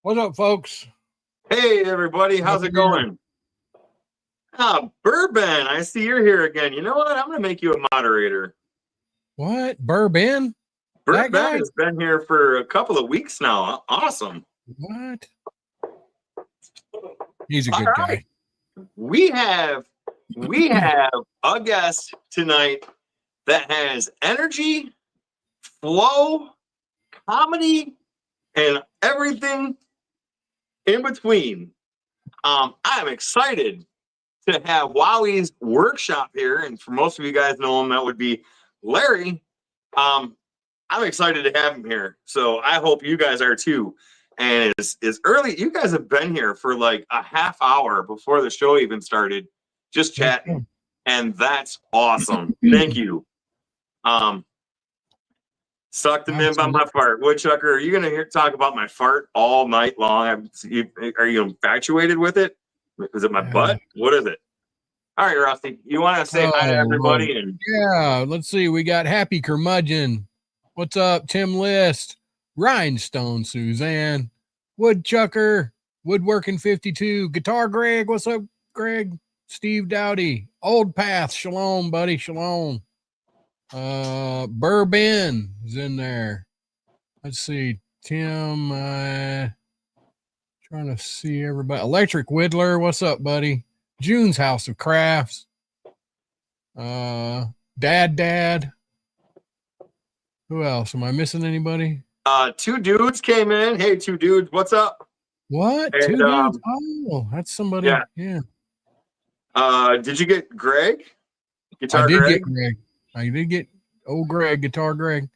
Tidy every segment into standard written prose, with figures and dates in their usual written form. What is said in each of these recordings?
What's up, folks? Hey, everybody. How's it going? Bourbon, I see you're here again. You know what? I'm going to make you a moderator. What? Bourbon? Bourbon has been here for a couple of weeks now. Awesome. What? He's a good guy. We have a guest tonight that has energy, flow, comedy, and everything in between. I'm excited to have WOWWY'Z workshop here, and for most of you guys know him, that would be Larry. I'm excited to have him here, so I hope you guys are too. And it's early. You guys have been here for like a half hour before the show even started, just chatting, and that's awesome. Thank you. Suck the nimb on my fart. Woodchucker, are you going to talk about my fart all night long? Are you infatuated with it? Is it my butt? What is it? All right, Rusty, you want to say hi to everybody? And yeah, let's see. We got Happy Curmudgeon. What's up, Tim List? Rhinestone Suzanne. Woodchucker. Woodworking 52. Guitar Greg. What's up, Greg? Steve Dowdy. Old Path. Shalom, buddy. Shalom. Bourbon is in there. Let's see. Tim, trying to see everybody. Electric Whittler, what's up, buddy? June's House of Crafts. Dad. Who else? Am I missing anybody? Two dudes came in. Hey, two dudes, what's up? What? And, two dudes? Oh, that's somebody. Yeah. Did you get Greg? I did get old Greg, Guitar Greg.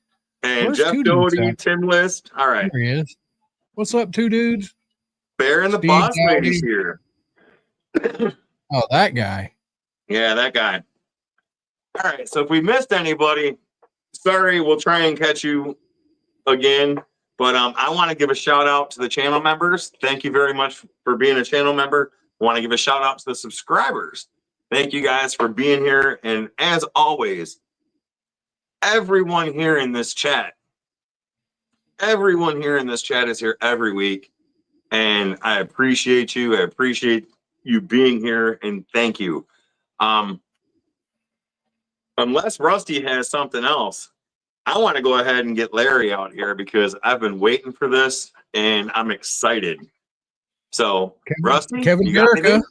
And Where's Jeff Doty, Tim List. All right. There he is. What's up, two dudes? Bear and the Boss Man is here. Oh, that guy. Yeah, that guy. All right. So if we missed anybody, sorry, we'll try and catch you again. But I want to give a shout out to the channel members. Thank you very much for being a channel member. I want to give a shout out to the subscribers. Thank you guys for being here. And as always, everyone here in this chat is here every week. And I appreciate you. I appreciate you being here. And thank you. Unless Rusty has something else, I want to go ahead and get Larry out here because I've been waiting for this and I'm excited. So Rusty, Kevin Jerica.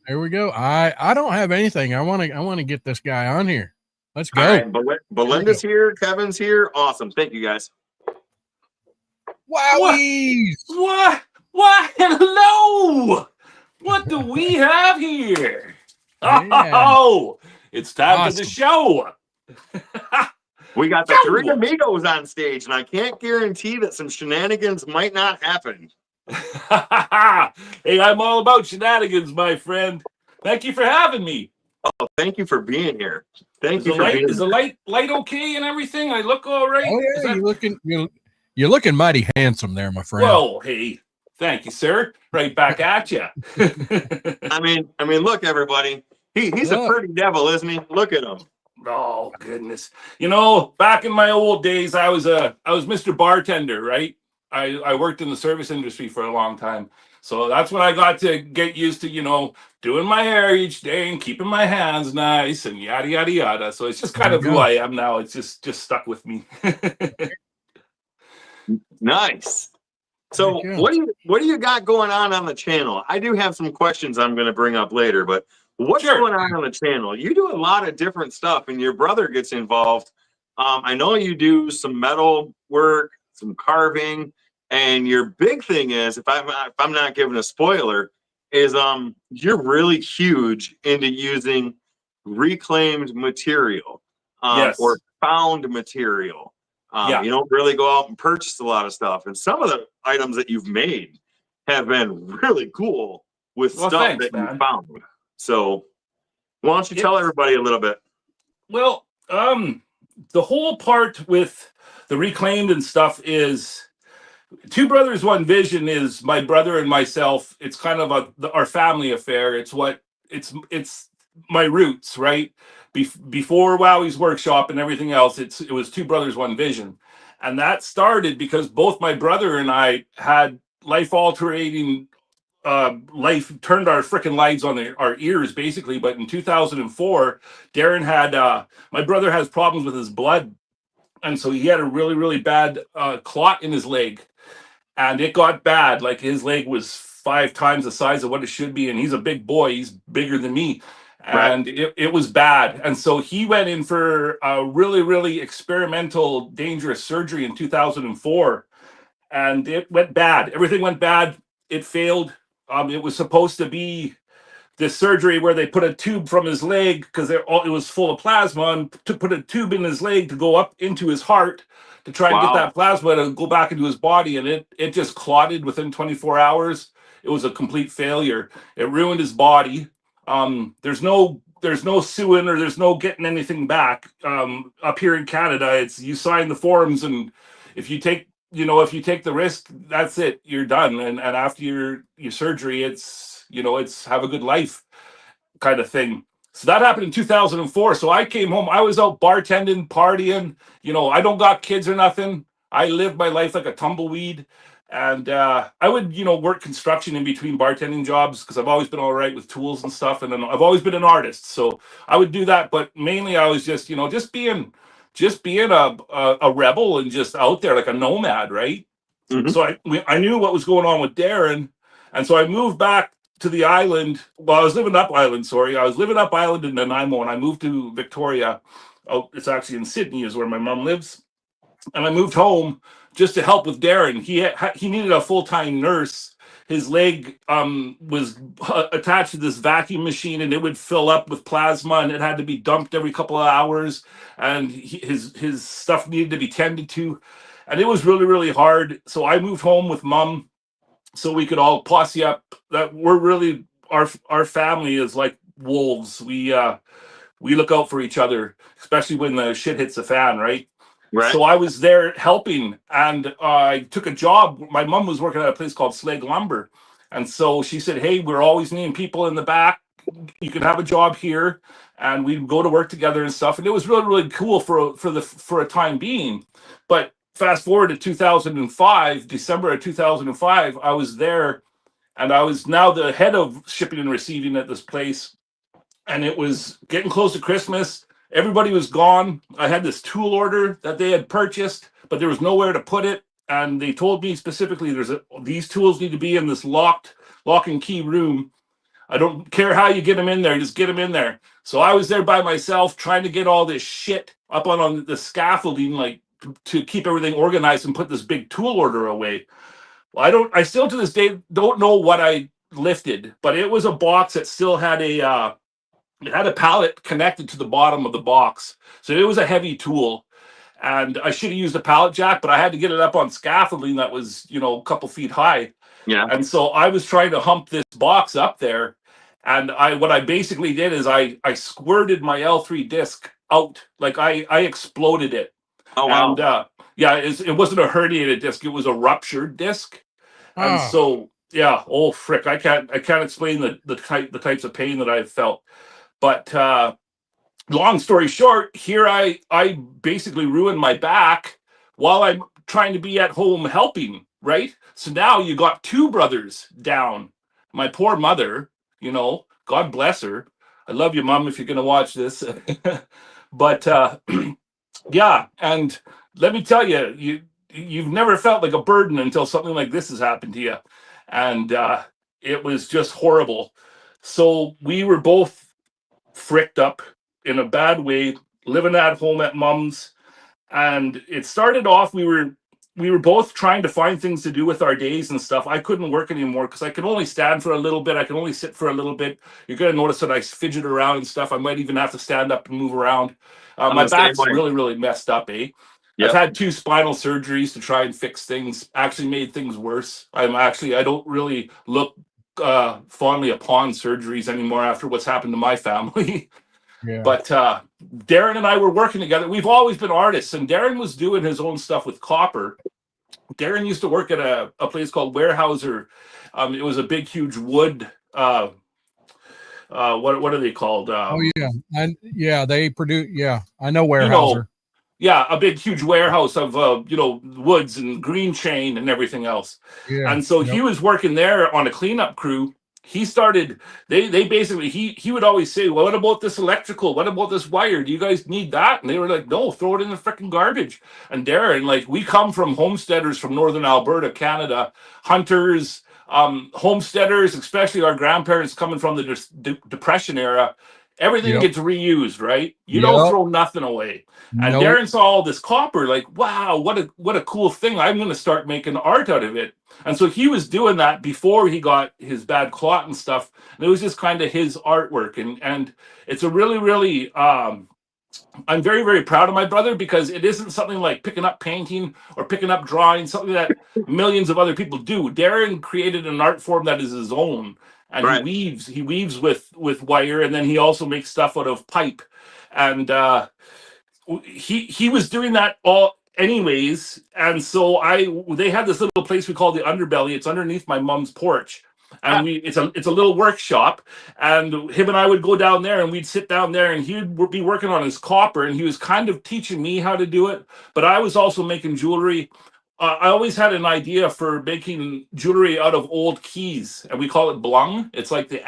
There we go. I don't have anything. I want to get this guy on here. Let's go. All right, Belinda's here. Kevin's here. Awesome. Thank you, guys. WOWWY'Z. What? Hello. What do we have here? Yeah. Oh, it's time for the show. We got the three amigos on stage, and I can't guarantee that some shenanigans might not happen. Hey, I'm all about shenanigans, my friend. Thank you for having me. Oh, thank you for being here. Is the light okay and everything? I look all right. Oh yeah, you're looking mighty handsome there, my friend. Well, hey, thank you, sir. Right back at you. I mean, look, everybody. He's a pretty devil, isn't he? Look at him. Oh goodness. You know, back in my old days, I was Mr. Bartender, right? I worked in the service industry for a long time. So that's when I got to get used to, doing my hair each day and keeping my hands nice and yada, yada, yada. So it's just kind of who I am now. It's just stuck with me. Nice. So what do you got going on the channel? I do have some questions I'm going to bring up later, but what's going on the channel? You do a lot of different stuff and your brother gets involved. I know you do some metal work, some carving, and your big thing is, if I'm not giving a spoiler, is you're really huge into using reclaimed material or found material. You don't really go out and purchase a lot of stuff, and some of the items that you've made have been really cool with stuff that you found. So why don't you tell everybody a little bit? Well, the whole part with the reclaimed and stuff is Two Brothers, One Vision is my brother and myself. It's kind of our family affair. It's my roots, right? Before WOWWY'Z Workshop and everything else, it was Two Brothers, One Vision. And that started because both my brother and I had life-altering life turned our freaking lives on our ears, basically. But in 2004, Darren had my brother has problems with his blood, and so he had a really, really bad clot in his leg, and it got bad. Like his leg was 5 times the size of what it should be, and he's a big boy. He's bigger than me. And it was bad. And so he went in for a really, really experimental, dangerous surgery in 2004. And it went bad. Everything went bad. It failed. It was supposed to be this surgery where they put a tube from his leg because it was full of plasma, and to put a tube in his leg to go up into his heart to try and get that plasma to go back into his body. And it just clotted within 24 hours. It was a complete failure. It ruined his body. There's no suing, or there's no getting anything back. Up here in Canada, it's you sign the forms, and if you take the risk, that's it. You're done. And after your surgery, it's have a good life kind of thing. So that happened in 2004. So I came home. I was out bartending, partying. I don't got kids or nothing. I lived my life like a tumbleweed. And I would, work construction in between bartending jobs because I've always been all right with tools and stuff. And then I've always been an artist. So I would do that. But mainly I was just being a rebel and just out there like a nomad, right? Mm-hmm. So I knew what was going on with Darren. And so I moved back to the island. Well, I was living up island, I was living up island in Nanaimo, and I moved to Victoria. Oh, it's actually in Sydney is where my mom lives. And I moved home just to help with Darren. He needed a full-time nurse. His leg was attached to this vacuum machine, and it would fill up with plasma, and it had to be dumped every couple of hours. And his stuff needed to be tended to, and it was really, really hard. So I moved home with Mom, so we could all posse up. That we're really our family is like wolves. We look out for each other, especially when the shit hits the fan, right? Right. So I was there helping, and I took a job. My mom was working at a place called Slag Lumber, and so she said, "Hey, we're always needing people in the back. You can have a job here," and we'd go to work together and stuff. And it was really, really cool for a time being. But fast forward to 2005, December of 2005, I was there, and I was now the head of shipping and receiving at this place, and it was getting close to Christmas. Everybody was gone. I had this tool order that they had purchased, but there was nowhere to put it. And they told me specifically, these tools need to be in this lock and key room. I don't care how you get them in there, just get them in there. So I was there by myself trying to get all this shit up on the scaffolding, like to keep everything organized and put this big tool order away. Well, I still to this day don't know what I lifted, but it was a box that still had it had a pallet connected to the bottom of the box. So it was a heavy tool, and I should have used a pallet jack, but I had to get it up on scaffolding that was, a couple feet high. Yeah. And so I was trying to hump this box up there. And what I basically did is I squirted my L3 disc out. Like I exploded it. Oh, wow. And it wasn't a herniated disc. It was a ruptured disc. Oh. And so, yeah, oh, frick. I can't explain the types of pain that I felt. But long story short, here I basically ruined my back while I'm trying to be at home helping, right? So now you got 2 brothers down. My poor mother, God bless her. I love you, Mom, if you're going to watch this. But yeah, and let me tell you, you've never felt like a burden until something like this has happened to you. And it was just horrible. So we were both fricked up in a bad way, living at home at Mom's. And it started off, we were both trying to find things to do with our days and stuff. I couldn't work anymore because I could only stand for a little bit. I could only sit for a little bit. You're going to notice that I fidget around and stuff. I might even have to stand up and move around. My back's really, really messed up, eh? Yep. I've had 2 spinal surgeries to try and fix things. Actually made things worse. I don't really look fondly upon surgeries anymore after what's happened to my family. Yeah. But Darren and I were working together. We've always been artists, and Darren was doing his own stuff with copper. Darren used to work at a place called Weyerhaeuser. It was a big, huge wood. What are they called? Oh yeah, and yeah, they produce. Yeah, I know Weyerhaeuser. Yeah, a big, huge warehouse of you know, woods and green chain and everything else. Yeah. And so he was working there on a cleanup crew. He started. They basically he would always say, "Well, what about this electrical? What about this wire? Do you guys need that?" And they were like, "No, throw it in the freaking garbage." And Darren, like, we come from homesteaders from northern Alberta, Canada, hunters, homesteaders, especially our grandparents coming from the Depression era. Everything gets reused, right? You don't throw nothing away. And Darren saw all this copper, like, wow, what a cool thing. I'm going to start making art out of it. And so he was doing that before he got his bad clot and stuff. And it was just kind of his artwork. And it's a really, really, I'm very, very proud of my brother, because it isn't something like picking up painting or picking up drawing, something that millions of other people do. Darren created an art form that is his own. And he weaves with wire, and then he also makes stuff out of pipe. And he was doing that all anyways. And so they had this little place we call the Underbelly. It's underneath my mom's porch, and it's a little workshop. And him and I would go down there, and we'd sit down there, and he'd be working on his copper, and he was kind of teaching me how to do it. But I was also making jewelry. I always had an idea for making jewelry out of old keys, and we call it blung. It's like the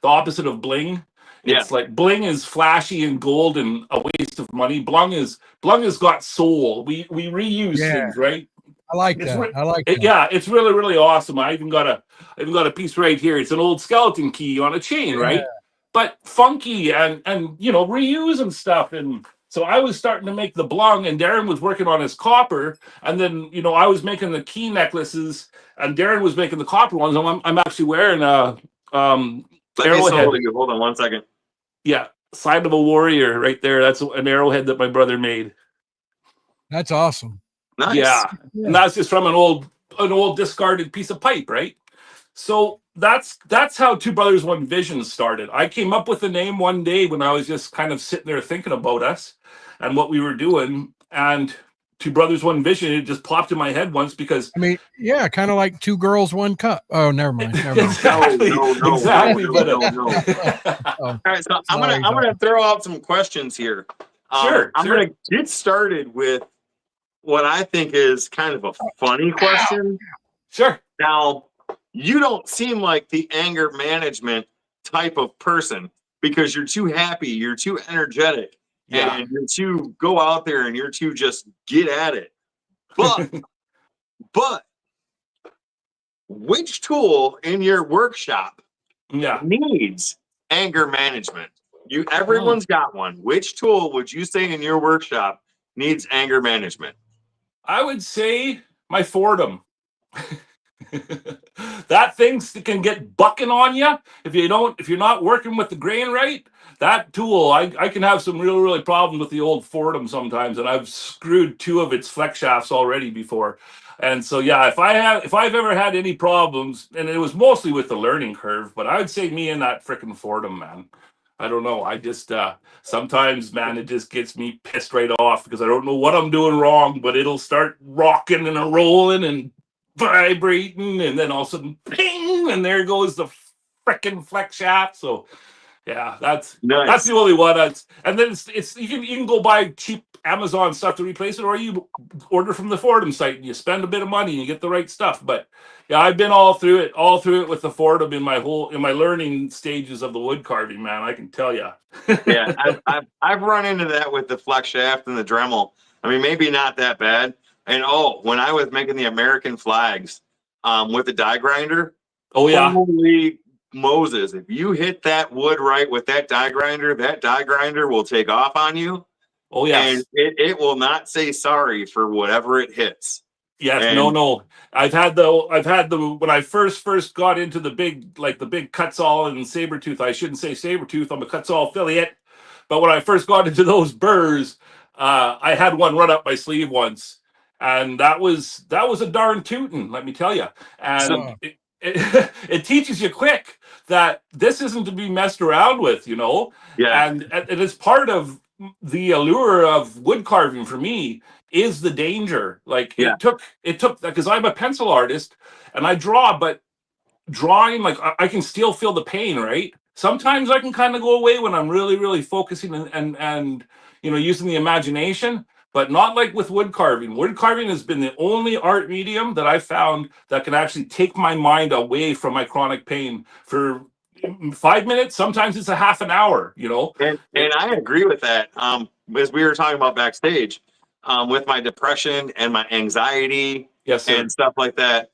opposite of bling. It's like bling is flashy and gold and a waste of money. Blung has got soul. We reuse things, right? I like that. I like that. Yeah, it's really, really awesome. I even got a piece right here. It's an old skeleton key on a chain, right? But funky and you know, reuse and stuff. And so I was starting to make the blung, and Darren was working on his copper. And then, you know, I was making the key necklaces, and Darren was making the copper ones. And I'm actually wearing a arrowhead. Hold on 1 second. Yeah, Sign of a Warrior right there. That's an arrowhead that my brother made. That's awesome. Nice. Yeah. And that's just from an old discarded piece of pipe, right? So that's how Two Brothers One Vision started. I came up with the name one day when I was just kind of sitting there thinking about us and what we were doing, and Two Brothers One Vision, it just popped in my head once, because I mean, yeah, kind of like Two Girls One Cup. Oh, never mind. Exactly. No. All right, so I'm gonna throw out some questions here. I'm gonna get started with what I think is kind of a funny question. Sure. Now, you don't seem like the anger management type of person, because you're too happy, you're too energetic, and you're too go out there and you're too just get at it. But which tool in your workshop needs anger management? Everyone's got one. Which tool would you say in your workshop needs anger management? I would say my Fordham. That thing can get bucking on you if you're not working with the grain right. That tool, I can have some really problems with the old Fordham sometimes, and I've screwed 2 of its flex shafts already before. And so yeah, if I've ever had any problems, and it was mostly with the learning curve, but I would say me and that freaking Fordham, man. I don't know. I just sometimes, man, it just gets me pissed right off, because I don't know what I'm doing wrong, but it'll start rocking and rolling and vibrating, and then all of a sudden, ping, and there goes the freaking flex shaft. So yeah, that's the only one. And then it's you can go buy cheap Amazon stuff to replace it, or you order from the Fordham site and you spend a bit of money and you get the right stuff. But yeah, I've been all through it with the Fordham in my learning stages of the wood carving, man. I can tell you. Yeah, I've run into that with the flex shaft and the Dremel. I mean, maybe not that bad. And when I was making the American flags with the die grinder, holy Moses, if you hit that wood right with that die grinder will take off on you. Oh yeah, and it will not say sorry for whatever it hits. Yes, no. I've had the when I first got into the big Cutsall and Sabertooth. I shouldn't say Sabertooth. I'm a Cutsall affiliate, but when I first got into those burrs, I had one run up my sleeve once. And that was a darn tootin', let me tell you. And it teaches you quick that this isn't to be messed around with, you know. Yeah. And it's part of the allure of wood carving for me is the danger. Like it took because I'm a pencil artist and I draw, but drawing, like I can still feel the pain, right? Sometimes I can kind of go away when I'm really focusing and you know, using the imagination. but not like with wood carving. Wood carving has been the only art medium that I found that can actually take my mind away from my chronic pain for 5 minutes. Sometimes it's a half an hour, you know. And I agree with that. As we were talking about backstage, with my depression and my anxiety, yes, sir, and stuff like that.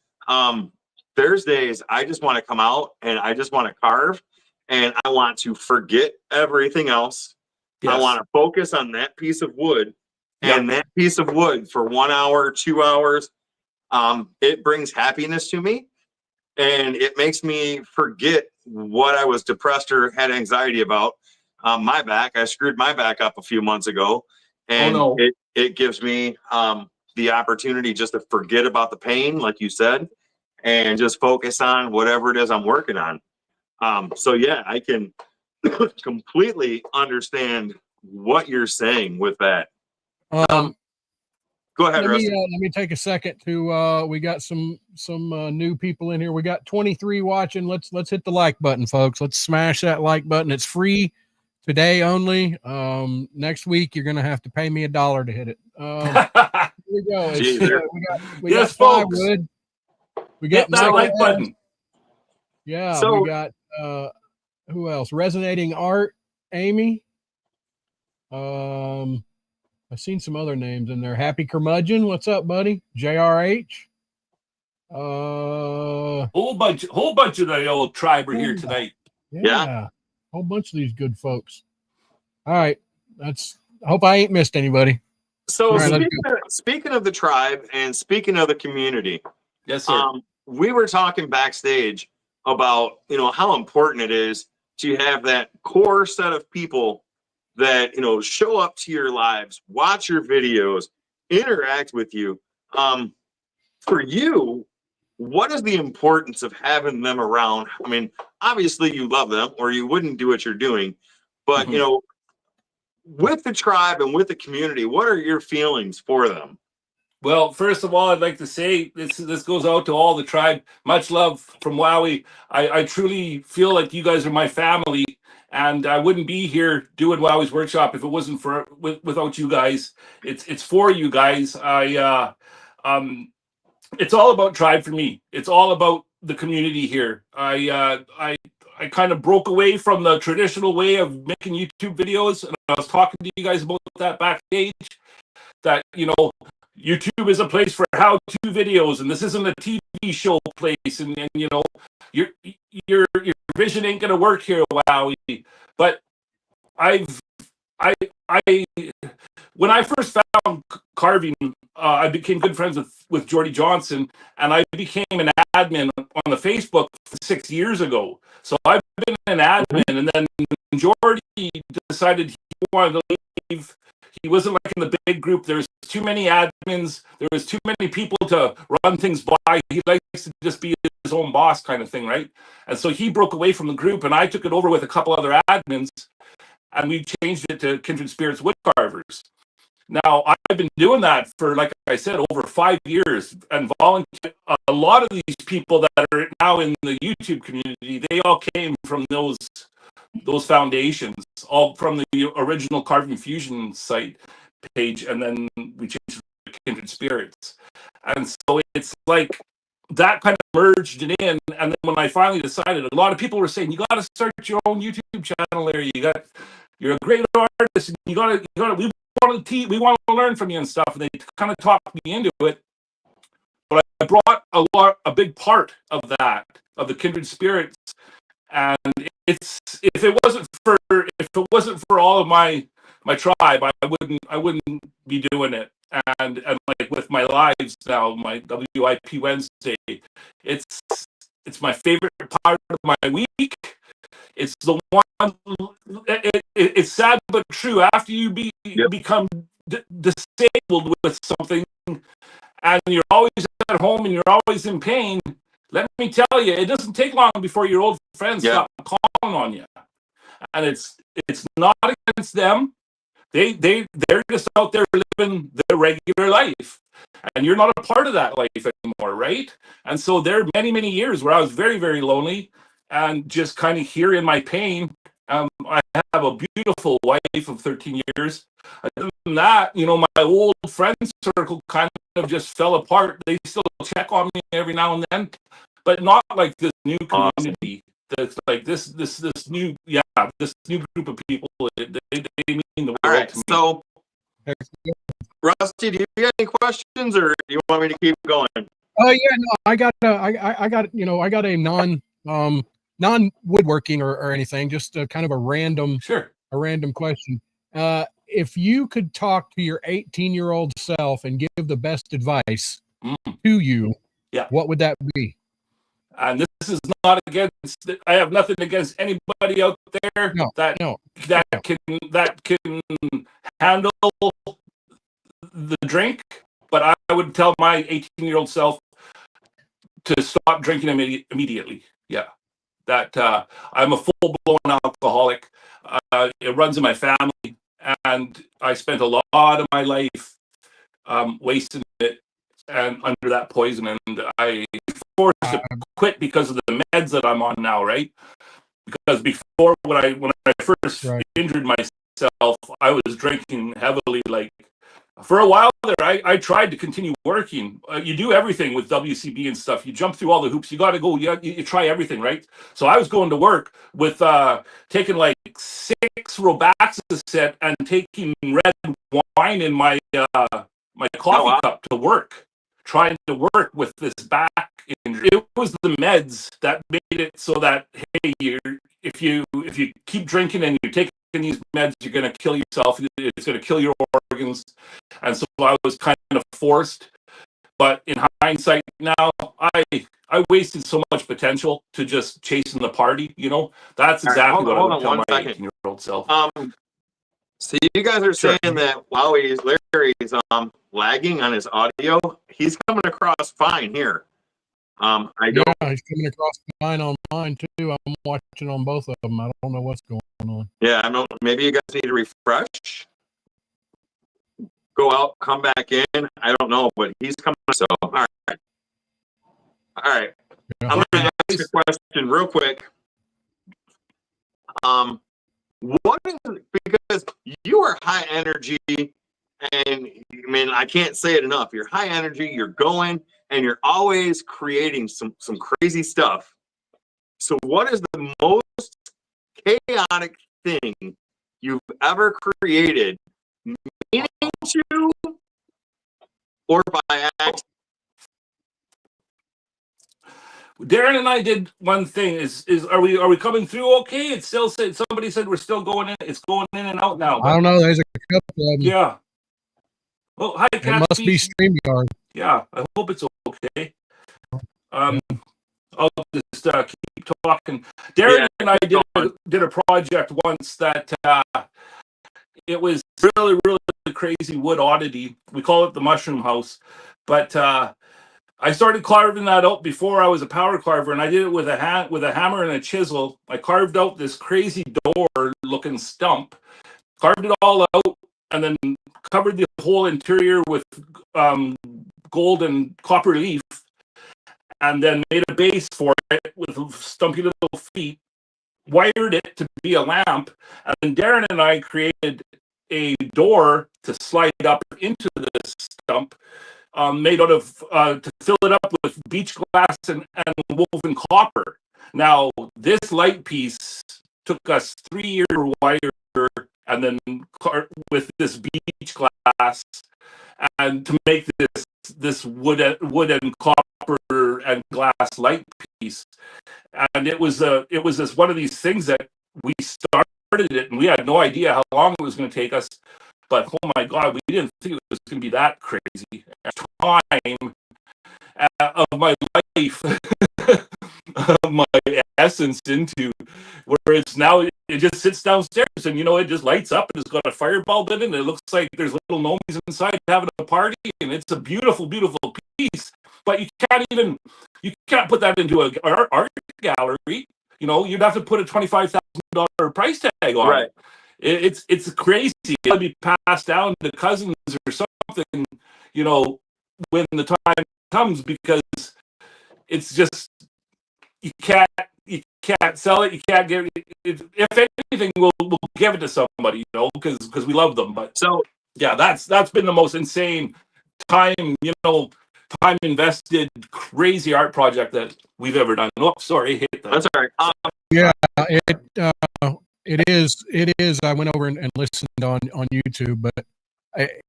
There's days I just want to come out and I just want to carve, and I want to forget everything else. Yes. I want to focus on that piece of wood, and that piece of wood for 1 hour, 2 hours. It brings happiness to me, and it makes me forget what I was depressed or had anxiety about. My back, I screwed my back up a few months ago, and it gives me the opportunity just to forget about the pain, like you said, and just focus on whatever it is I'm working on. So yeah, I can completely understand what you're saying with that. Go ahead, let me take a second to we got some new people in here. We got 23 watching. Let's hit the like button, folks. Let's smash that like button. It's free today only. Next week you're gonna have to pay me $1 to hit it. Here we go. We got folks. plywood. We got that like button. Yeah, so we got who else? Resonating Art, Amy. I've seen some other names in there. Happy Curmudgeon, what's up, buddy? JRH. Whole bunch of the old tribe are here tonight. Yeah. Whole bunch of these good folks. All right. I hope I ain't missed anybody. So speaking of the tribe and speaking of the community, yes, sir. We were talking backstage about, you know, how important it is to have that core set of people that, you know, show up to your lives, watch your videos, interact with you. For you, what is the importance of having them around? I mean, obviously you love them or you wouldn't do what you're doing, but you know, with the tribe and with the community, what are your feelings for them? Well, first of all, I'd like to say this goes out to all the tribe. Much love from WOWWY. I truly feel like you guys are my family, and I wouldn't be here doing WOWWY'Z Workshop if it wasn't for without you guys. It's for you guys. It's all about tribe for me. It's all about the community here. I kind of broke away from the traditional way of making YouTube videos, and I was talking to you guys about that backstage. That, you know, YouTube is a place for how-to videos, and this isn't a TV show place. And you know, your vision ain't gonna work here, WOWWY. But when I first found carving, I became good friends with Jordy Johnson, and I became an admin on the Facebook 6 years ago. So I've been an admin, and then Jordy decided he wanted to leave. He wasn't like in the big group. There's too many admins. There was too many people to run things by. He likes to just be his own boss kind of thing, right? And so he broke away from the group, and I took it over with a couple other admins, and we changed it to Kindred Spirits Woodcarvers. Now, I've been doing that for, like I said, over 5 years, and volunteer. A lot of these people that are now in the YouTube community, they all came from those foundations, all from the original Carving Fusion site page, and then we changed it to Kindred Spirits. And so it's like that kind of merged it in. And then when I finally decided, a lot of people were saying, you got to start your own YouTube channel there. You're a great artist, and we want to learn from you and stuff. And they kind of talked me into it. But I brought a big part of that, of the Kindred Spirits. And if it wasn't for all of my tribe, I wouldn't be doing it. And like with my lives now, my WIP Wednesday, it's my favorite part of my week. It's the one. It's sad but true. After you become disabled with something, and you're always at home and you're always in pain, let me tell you, it doesn't take long before your old friends stop calling on you. And it's not against them. They're just out there living their regular life, and you're not a part of that life anymore, right? And so there are many years where I was very, very lonely, and just kind of here in my pain, I have a beautiful wife of 13 years. Other than that, you know, my old friend circle kind of just fell apart. They still check on me every now and then, but not like this new community. That's like this new, this new group of people. They mean the world. All right, to me. so Rusty, do you got any questions, or do you want me to keep going? Oh yeah, no, I got you know, I got a non woodworking or anything, just a kind of a random question. If you could talk to your 18-year-old self and give the best advice to you, what would that be? And this is not against. I have nothing against anybody out there that can handle the drink, but I would tell my 18-year-old self to stop drinking immediately. Yeah, that I'm a full-blown alcoholic. It runs in my family, and I spent a lot of my life wasting it and under that poison, and I forced to quit because of the meds that I'm on now, right? Because before, when I first injured myself, I was drinking heavily. Like for a while there, I tried to continue working. You do everything with WCB and stuff. You jump through all the hoops. You got to go. You try everything, right? So I was going to work with taking like 6 Robaxas set and taking red wine in my my coffee cup to work, trying to work with this back injury. It was the meds that made it so that, hey, if you keep drinking and you're taking these meds, you're going to kill yourself. It's going to kill your organs. And so I was kind of forced. But in hindsight now, I wasted so much potential to just chasing the party. You know, that's exactly what I would tell my 18-year-old self. So you guys are saying that Larry's lagging on his audio. He's coming across fine here. He's coming across fine on mine too. I'm watching on both of them. I don't know what's going on. Yeah, I don't. Maybe you guys need to refresh. Go out, come back in. I don't know, but he's coming. So all right. Yeah. I'm going to ask a question real quick. What is, because you are high energy, and I mean, I can't say it enough. You're high energy, you're going, and you're always creating some crazy stuff. So what is the most chaotic thing you've ever created, meaning to or by accident? Darren and I did one thing. Are we coming through okay? It still said, somebody said we're still going in. It's going in and out now. I don't know. There's a couple of them. Yeah. Oh, hi, Kathy. It must be StreamYard. Yeah, I hope it's okay. I'll just keep talking. Darren and I did a project once that it was really crazy wood oddity. We call it the Mushroom House, but I started carving that out before I was a power carver, and I did it with a hammer and a chisel. I carved out this crazy door-looking stump, carved it all out, and then covered the whole interior with gold and copper leaf, and then made a base for it with stumpy little feet, wired it to be a lamp, and then Darren and I created a door to slide up into this stump, made out of to fill it up with beach glass and woven copper. Now, this light piece took us 3-year wire, and then with this beach glass, and to make this wood and copper and glass light piece. And it was this one of these things that we started it, and we had no idea how long it was going to take us. But oh my God, we didn't think it was going to be that crazy. Time of my life, of my essence into where it's now, it just sits downstairs, and it just lights up, and it's got a fire bulb in it, and it looks like there's little gnomies inside having a party, and it's a beautiful piece. But you can't put that into an art gallery. You'd have to put a $25,000 price tag on it. It's crazy. It'll be passed down to cousins or something, when the time comes, because it's just, you can't you can't sell it. You can't give it. If anything, we'll give it to somebody, you know, because we love them. But So yeah, that's been the most insane time, you know, time invested, crazy art project that we've ever done. Oh, sorry, hit that. that's all right. Yeah, it is. I went over and listened on YouTube, but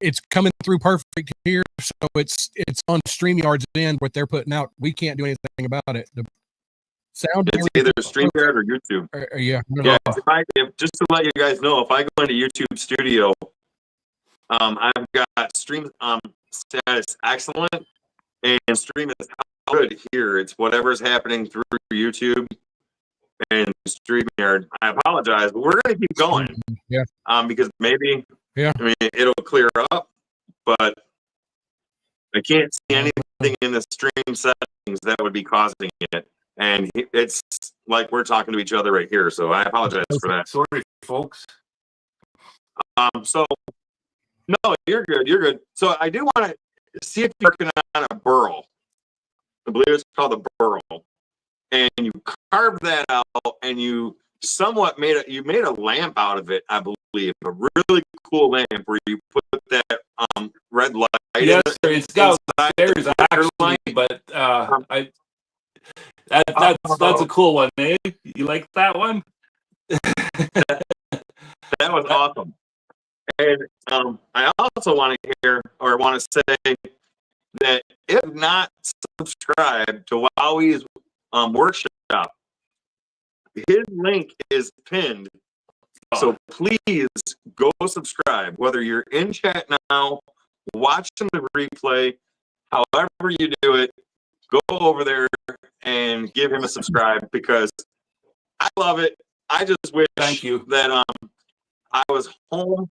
it's coming through perfect here. So it's on StreamYard's end what they're putting out. We can't do anything about it. The sound. It's either StreamYard or YouTube. Yeah. Yeah. Just to let you guys know, if I go into YouTube Studio, I've got stream status excellent and stream is good here. It's whatever's happening through YouTube and StreamYard. I apologize, but we're going to keep going. Yeah. Because maybe, yeah, I mean, it'll clear up, but I can't see anything in the stream settings that would be causing it. And it's like we're talking to each other right here, so I apologize for that. Sorry, folks. So no, you're good. You're good. So I do want to see if you're working on a burl. I believe it's called a burl, and you carved that out, and you somewhat made a lamp out of it. I believe a really cool lamp where you put that red light. Yes, sir. It's got there's actually, but that's a cool one, eh? You like that one? That was awesome. And I also want to hear or want to say that if not subscribed to WOWWY'Z workshop, his link is pinned. So please go subscribe, whether you're in chat now, watching the replay, however you do it, go over there and give him a subscribe because I love it. I just wish that I was home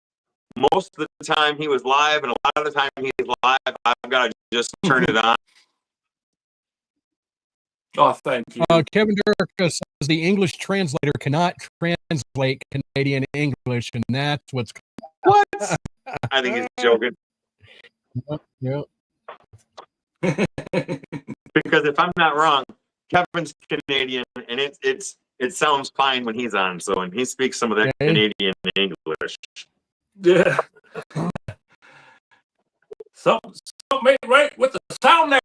most of the time he was live, and a lot of the time he's live, I've got to just turn it on. Oh, thank you. Kevin Dirk says the English translator cannot translate Canadian English, and that's what's. What? I think he's joking. Yeah. Because if I'm not wrong, Kevin's Canadian, and it sounds fine when he's on. So, and he speaks some of that Canadian English. Yeah. Something right with the sound there.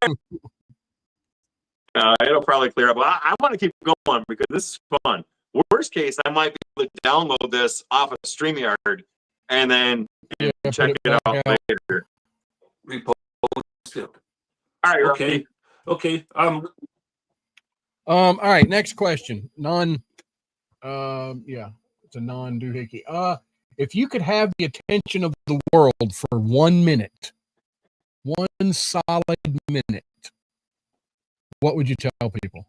It'll probably clear up. Well, I want to keep going because this is fun. Worst case, I might be able to download this off of StreamYard and then check it out later. Repost it. All right. Okay. Okay. All right. Next question. Yeah, it's a non-doohickey. If you could have the attention of the world for 1 minute, one solid minute, what would you tell people?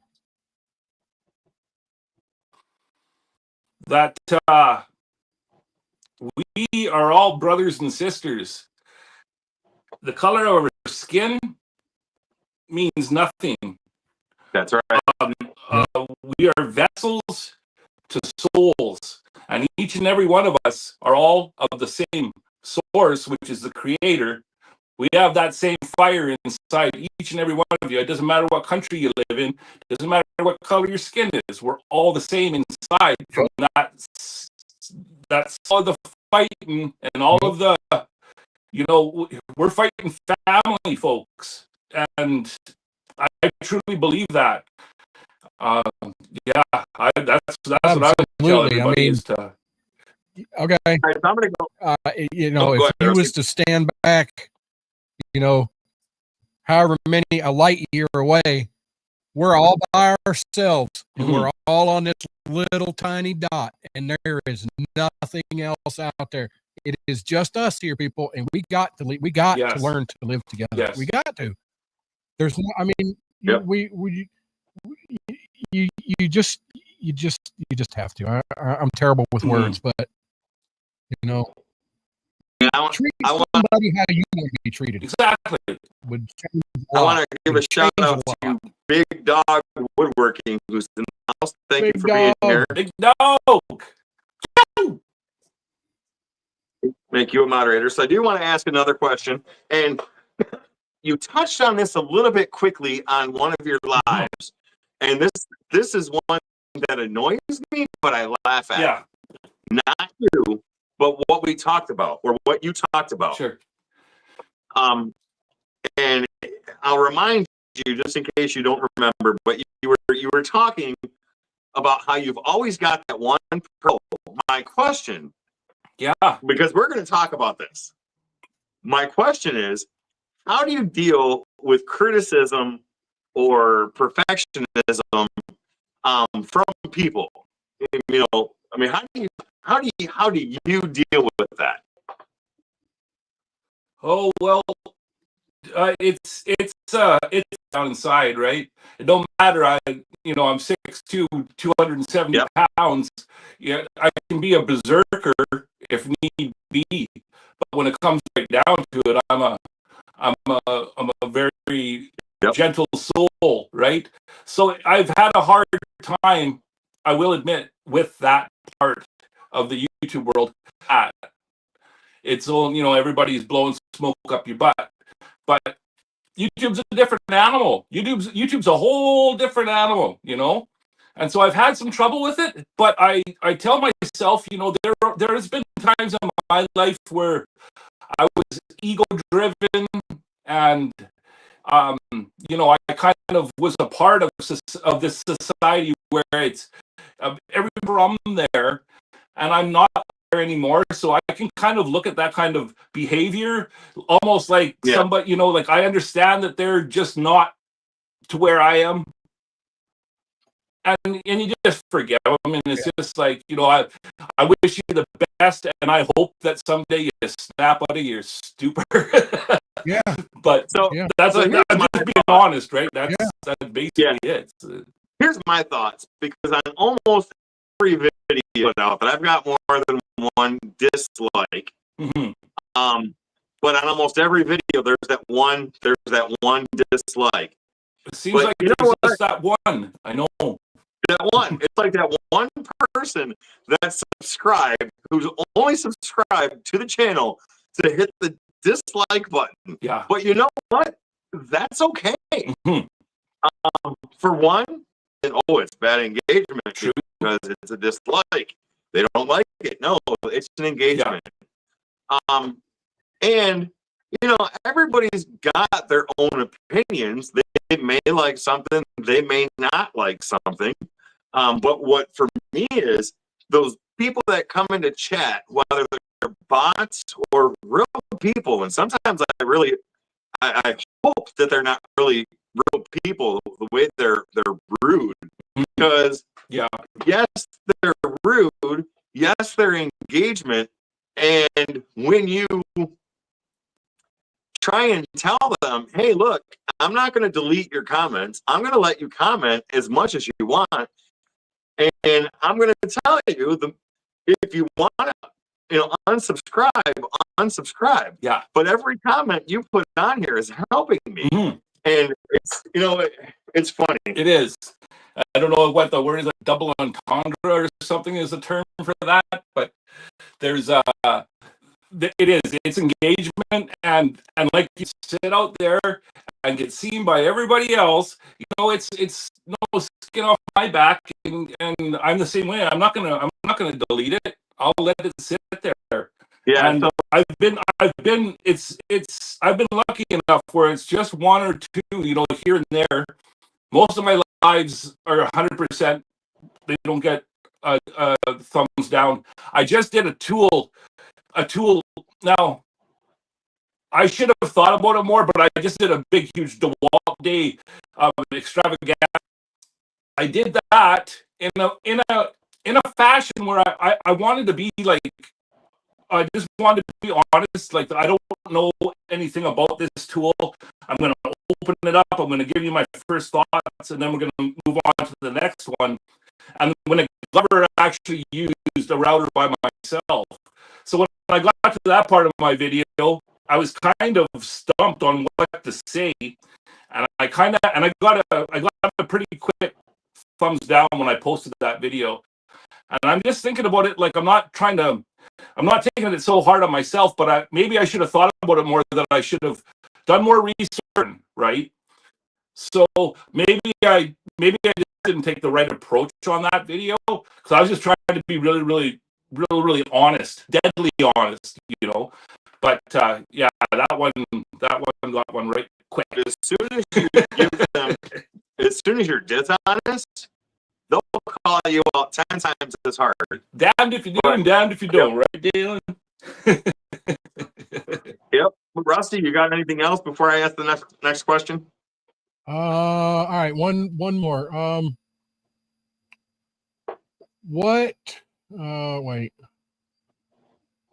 That we are all brothers and sisters. The color of our skin means nothing. That's right. We are vessels to souls, and each and every one of us are all of the same source, which is the Creator. We have that same fire inside each and every one of you. It doesn't matter what country you live in. It doesn't matter what color your skin is. We're all the same inside. From that's all the fighting and all of the, you know, we're fighting family, folks, and I truly believe that. That's what I would tell everybody is to. Okay. All right, so I'm gonna go. You know, if you was to stand back, you know, however many a light year away, we're all by ourselves, and we're all on this little tiny dot, and there is nothing else out there. It is just us here, people, and we got to learn to live together. Yes. We got to. There's no. I mean, you just have to. I'm terrible with words, but you know, treat somebody how you want to be treated. Exactly. I want to give a shout out to Big Dog Woodworking, who's in the house. Thank you for being here. Big Dog. Make you a moderator. So I do want to ask another question, and you touched on this a little bit quickly on one of your lives, and this is one that annoys me, but I laugh at. Yeah. Not you, but what we talked about, or what you talked about. Sure. And I'll remind you, just in case you don't remember, but you were talking about how you've always got that one pro. My question, Yeah, because we're going to talk about this. My question is, how do you deal with criticism or perfectionism from people? You know, I mean, how do you deal with that? Oh well, it's down inside, right? It don't matter. I'm 6'2", 270 pounds. Yeah, I can be a berserker if need be. But when it comes right down to it, I'm a very gentle soul, right? So I've had a hard time, I will admit, with that part of the YouTube world. It's all, everybody's blowing smoke up your butt. But YouTube's a different animal. YouTube's a whole different animal, And so I've had some trouble with it, but I tell myself, there has been times in my life where I was ego-driven, and I kind of was a part of this society where it's everywhere I'm there, and I'm not there anymore. So I can kind of look at that kind of behavior almost like somebody, like I understand that they're just not to where I am. And you just forget them, and it's just like, I wish you the best, and I hope that someday you snap out of your stupor. Yeah. But that's I'm just being honest, right? That's basically it. Here's my thoughts, because on almost every video out that I've got more than one dislike. Mm-hmm. But on almost every video, there's that one dislike. It seems like there's just that one. I know. That one. It's like that one person that's subscribed, who's only subscribed to the channel to hit the dislike button. Yeah. But you know what? That's okay. Mm-hmm. For one, it's bad engagement because it's a dislike. They don't like it. No, it's an engagement. Yeah. And everybody's got their own opinions. They may like something, they may not like something. But what for me is those people that come into chat, whether they're bots or real people, and sometimes I hope that they're not really real people, the way they're rude. Because yes, they're rude, yes, they're engagement, and when you try and tell them, hey, look, I'm not going to delete your comments. I'm going to let you comment as much as you want. And I'm going to tell you, if you want to, unsubscribe. Yeah. But every comment you put on here is helping me. Mm-hmm. And it's, it's funny. It is. I don't know what the word is, like double entendre or something is the term for that, but there's it's engagement, and like you sit out there and get seen by everybody else, it's no skin off my back, and I'm the same way. I'm not gonna delete it. I'll let it sit there. Yeah. And I've been lucky enough where it's just one or two, here and there. Most of my lives are 100%. They don't get thumbs down. I just did a tool. Now, I should have thought about it more, but I just did a big, huge DeWalt Day extravaganza. I did that in a fashion where I wanted to be like, I just wanted to be honest. Like, I don't know anything about this tool. I'm going to open it up. I'm going to give you my first thoughts, and then we're going to move on to the next one. And when a Glover actually used a router by myself. So when I got to that part of my video, I was kind of stumped on what to say, and I got a pretty quick thumbs down when I posted that video. And I'm just thinking about it like I'm not taking it so hard on myself, but maybe I should have thought about it more, that I should have done more research, right? So maybe I just didn't take the right approach on that video because I was just trying to be really honest, deadly honest, you know. But yeah, that one got one right quick. As soon as you give them, as soon as you're dishonest, they'll call you out 10 times as hard. Damned if you do and damned if you don't, right, Dalen? Yep. Rusty, you got anything else before I ask the next question? All right, one more. What? Wait.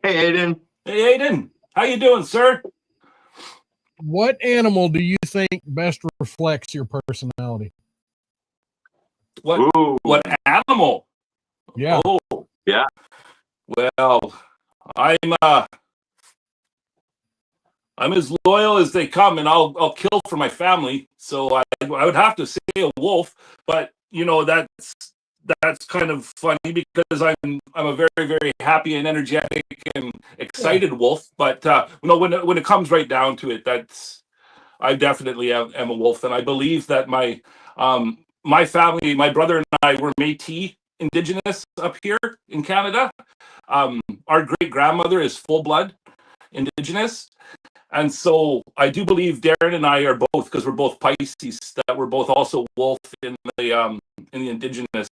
Hey, Aiden. Hey, Aiden. How you doing, sir? What animal do you think best reflects your personality? What animal? Yeah. Oh, yeah. Well, I'm as loyal as they come, and I'll kill for my family. So I would have to say a wolf, but you know that's kind of funny because I'm a very, very happy and energetic and excited wolf. But you know, when it comes right down to it, I definitely am a wolf, and I believe that my family, my brother and I, were Métis Indigenous up here in Canada. Our great grandmother is full blood Indigenous. And so I do believe Darren and I are both, because we're both Pisces, that we're both also wolf in the Indigenous.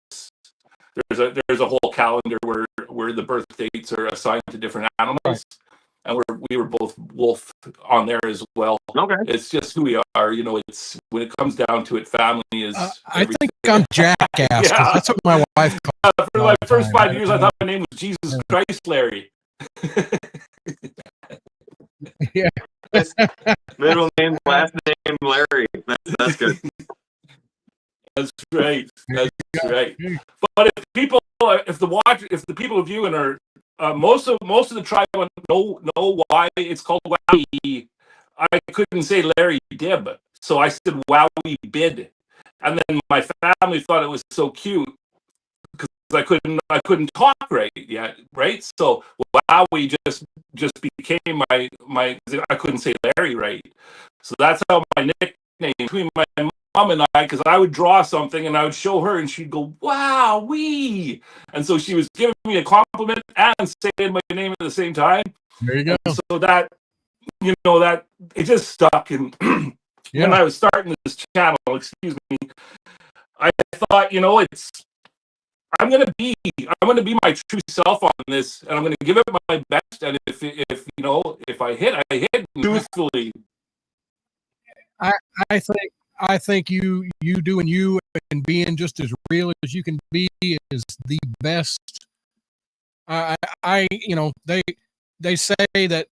There's a whole calendar where the birth dates are assigned to different animals, right. And we were both wolf on there as well. Okay, it's just who we are. You know, it's when it comes down to it, family is. I think I'm jackass. Yeah. That's what my wife called. For my first 5 years, I thought my name was Jesus Christ, Larry. Yeah. Middle name, last name, Larry. That's good. That's right. That's right. But if the people of you and are most of the tribe know why it's called Wowie. I couldn't say Larry Dib, so I said Wowie Bid, and then my family thought it was so cute because I couldn't talk right yet, right? So Wowie just became my I couldn't say Larry right, so that's how my nickname between my mom and I, because I would draw something and I would show her and she'd go, wow, wee. And so she was giving me a compliment and saying my name at the same time. There you go. And so that, you know, that it just stuck. And when I was starting this channel, excuse me, I thought, you know, I'm gonna be my true self on this, and I'm gonna give it my best. And if you know, if I hit truthfully. I think you doing you and being just as real as you can be is the best. You know, they say that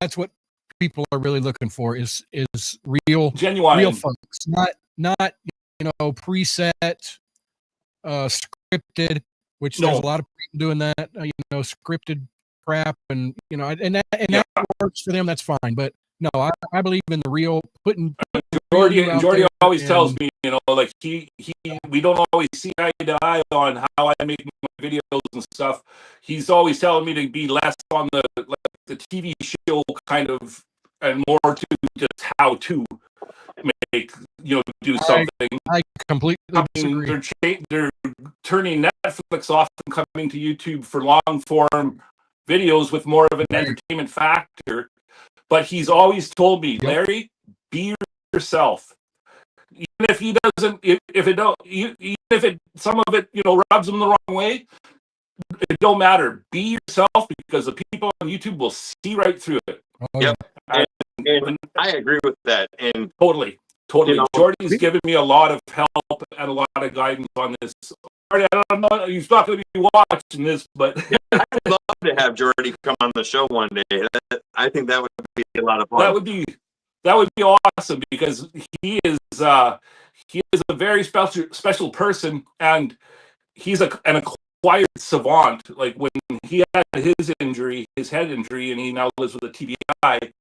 that's what people are really looking for is real, genuine, real folks, not you know, preset, scripted, which there's a lot of people doing that, you know, scripted crap, and you know, and that works for them. That's fine, but no, I believe in the real putting. Jordy always tells me, you know, like we don't always see eye to eye on how I make my videos and stuff. He's always telling me to be less on the TV show kind of, and more to just how to make, you know, do something. I completely disagree. They're turning Netflix off and coming to YouTube for long form videos with more of an entertainment factor. But he's always told me, Larry, be yourself. Even if he doesn't, even if some of it, you know, rubs him the wrong way, it don't matter. Be yourself, because the people on YouTube will see right through it. Yep, and I agree with that. And totally. You know, Jordy's given me a lot of help and a lot of guidance on this. I don't know, he's not going to be watching this, but I'd love to have Jordy come on the show one day. I think that would be a lot of fun. That would be awesome, because he is a very special person, and he's an acquired savant. Like when he had his head injury, and he now lives with a TBI.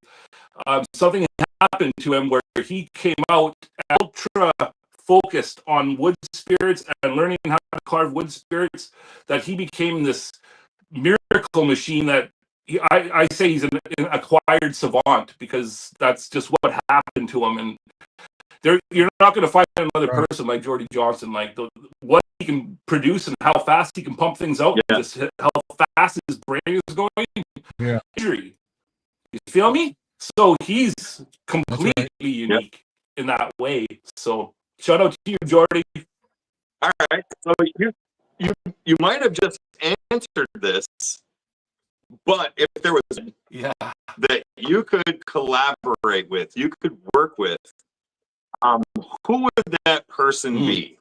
Something happened to him where he came out ultra focused on wood spirits and learning how to carve wood spirits, that he became this miracle machine that I say he's an acquired savant, because that's just what happened to him. And You're not going to find another person like Jordy Johnson, like what he can produce and how fast he can pump things out, just how fast his brain is going. Yeah. You feel me? So he's completely unique in that way. So shout out to you, Jordy. All right. So you might have just answered this, but if there was that you could collaborate with, you could work with, who would that person be?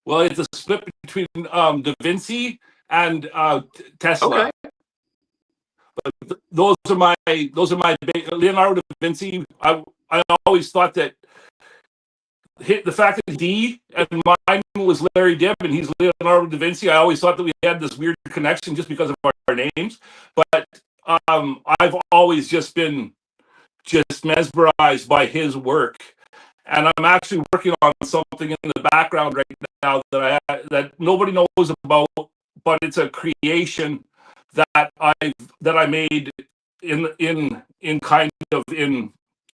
Well, it's a split between Da Vinci and Tesla. Okay. But those are my Leonardo da Vinci. I always thought that the fact that he and mine was Larry Dibb and he's Leonardo da Vinci, I always thought that we had this weird connection just because of our names. But I've always just been mesmerized by his work, and I'm actually working on something in the background right now that nobody knows about, but it's a creation that I made in kind of in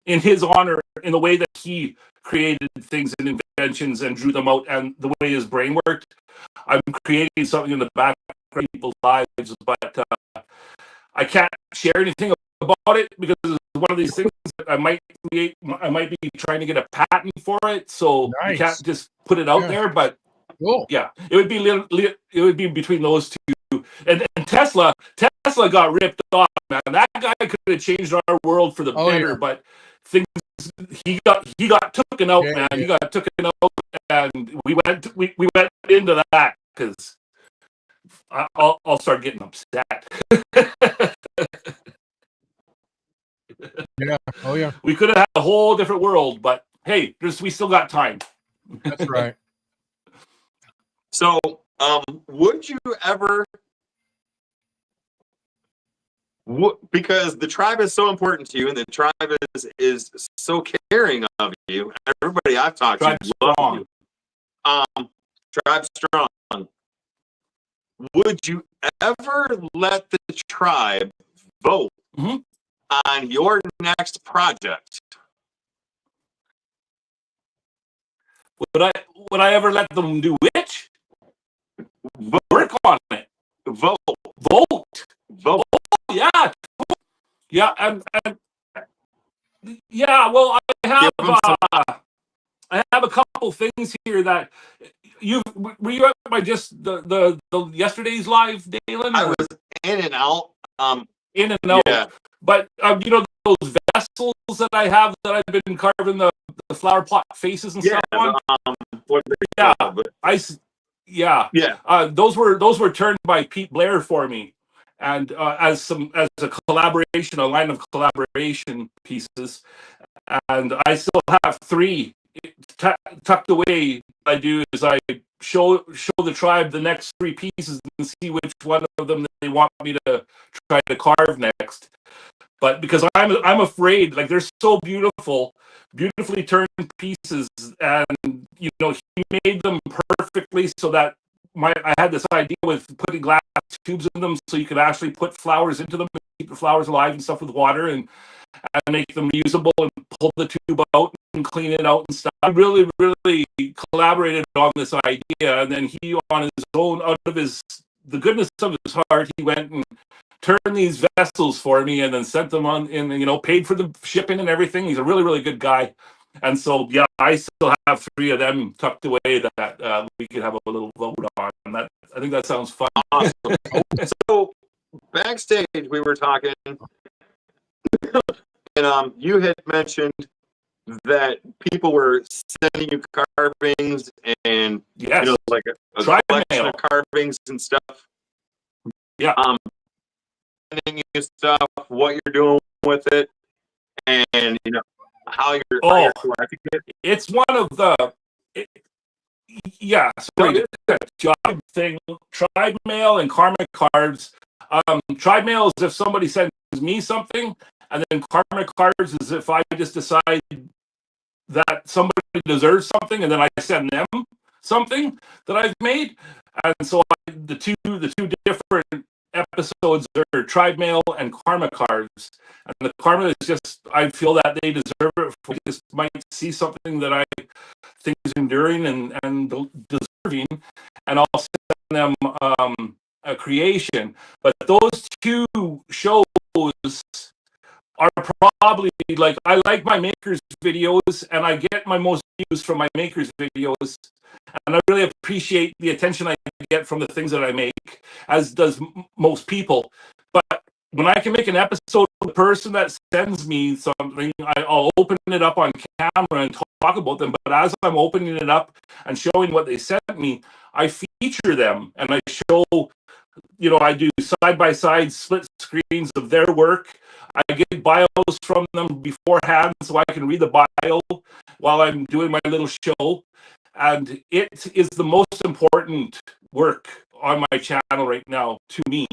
his honor, in the way that he created things and inventions and drew them out, and the way his brain worked. I'm creating something in the background of people's lives, but I can't share anything about it because it's one of these things that I might create. I might be trying to get a patent for it, so you can't just put it out there. But yeah, it would be between those two. And Tesla got ripped off, man. That guy could have changed our world for the better, but things he got taken out, man. He got taken out, and we went into that because I'll start getting upset. We could have had a whole different world, but hey, we still got time. That's right. So, would you ever, because the tribe is so important to you, and the tribe is so caring of you. Everybody I've talked to loves you. Tribe strong. Would you ever let the tribe vote on your next project? Would I ever let them do which? Work on it. Vote. Oh, yeah. And yeah. Well, I have a couple things here that were you at by just the yesterday's live, Dalen? I was in and out. In and out. Yeah. But you know those vessels that I have that I've been carving the flower pot faces and stuff on. Those were turned by Pete Blair for me, and as a collaboration, a line of collaboration pieces, and I still have 3 tucked away. What I do is I show the tribe the next 3 pieces and see which one of them they want me to try to carve next. But because I'm afraid, like they're so beautifully turned pieces, and you know he made them perfectly so that I had this idea with putting glass tubes in them so you could actually put flowers into them and keep the flowers alive and stuff with water and make them usable and pull the tube out and clean it out and stuff. I really collaborated on this idea, and then he on his own, out of the goodness of his heart, he went and turned these vessels for me and then sent them on in, you know, paid for the shipping and everything. He's a really good guy. And so, yeah, I still have 3 of them tucked away that we could have a little vote on. And that, I think that sounds fun. Awesome. So backstage, we were talking, and you had mentioned that people were sending you carvings and you know, like a collection of carvings and stuff. Yeah. Sending you stuff, what you're doing with it, and you know how you're collecting it. It's one of the job thing. Tribe mail and karma cards. Tribe mail is if somebody sends me something, and then karma cards is if I just decide that somebody deserves something, and then I send them something that I've made. And so the two different episodes are Tribe Mail and Karma carves. And the Karma is just, I feel that they deserve it. We just might see something that I think is enduring and deserving, and I'll send them a creation. But those two shows are probably, like, I like my makers videos, and I get my most views from my makers videos, and I really appreciate the attention I get from the things that I make, as does most people. But when I can make an episode, the person that sends me something, I'll open it up on camera and talk about them. But as I'm opening it up and showing what they sent me, I feature them, and I show, you know, I do side-by-side split screens of their work. I get bios from them beforehand so I can read the bio while I'm doing my little show. And it is the most important work on my channel right now to me,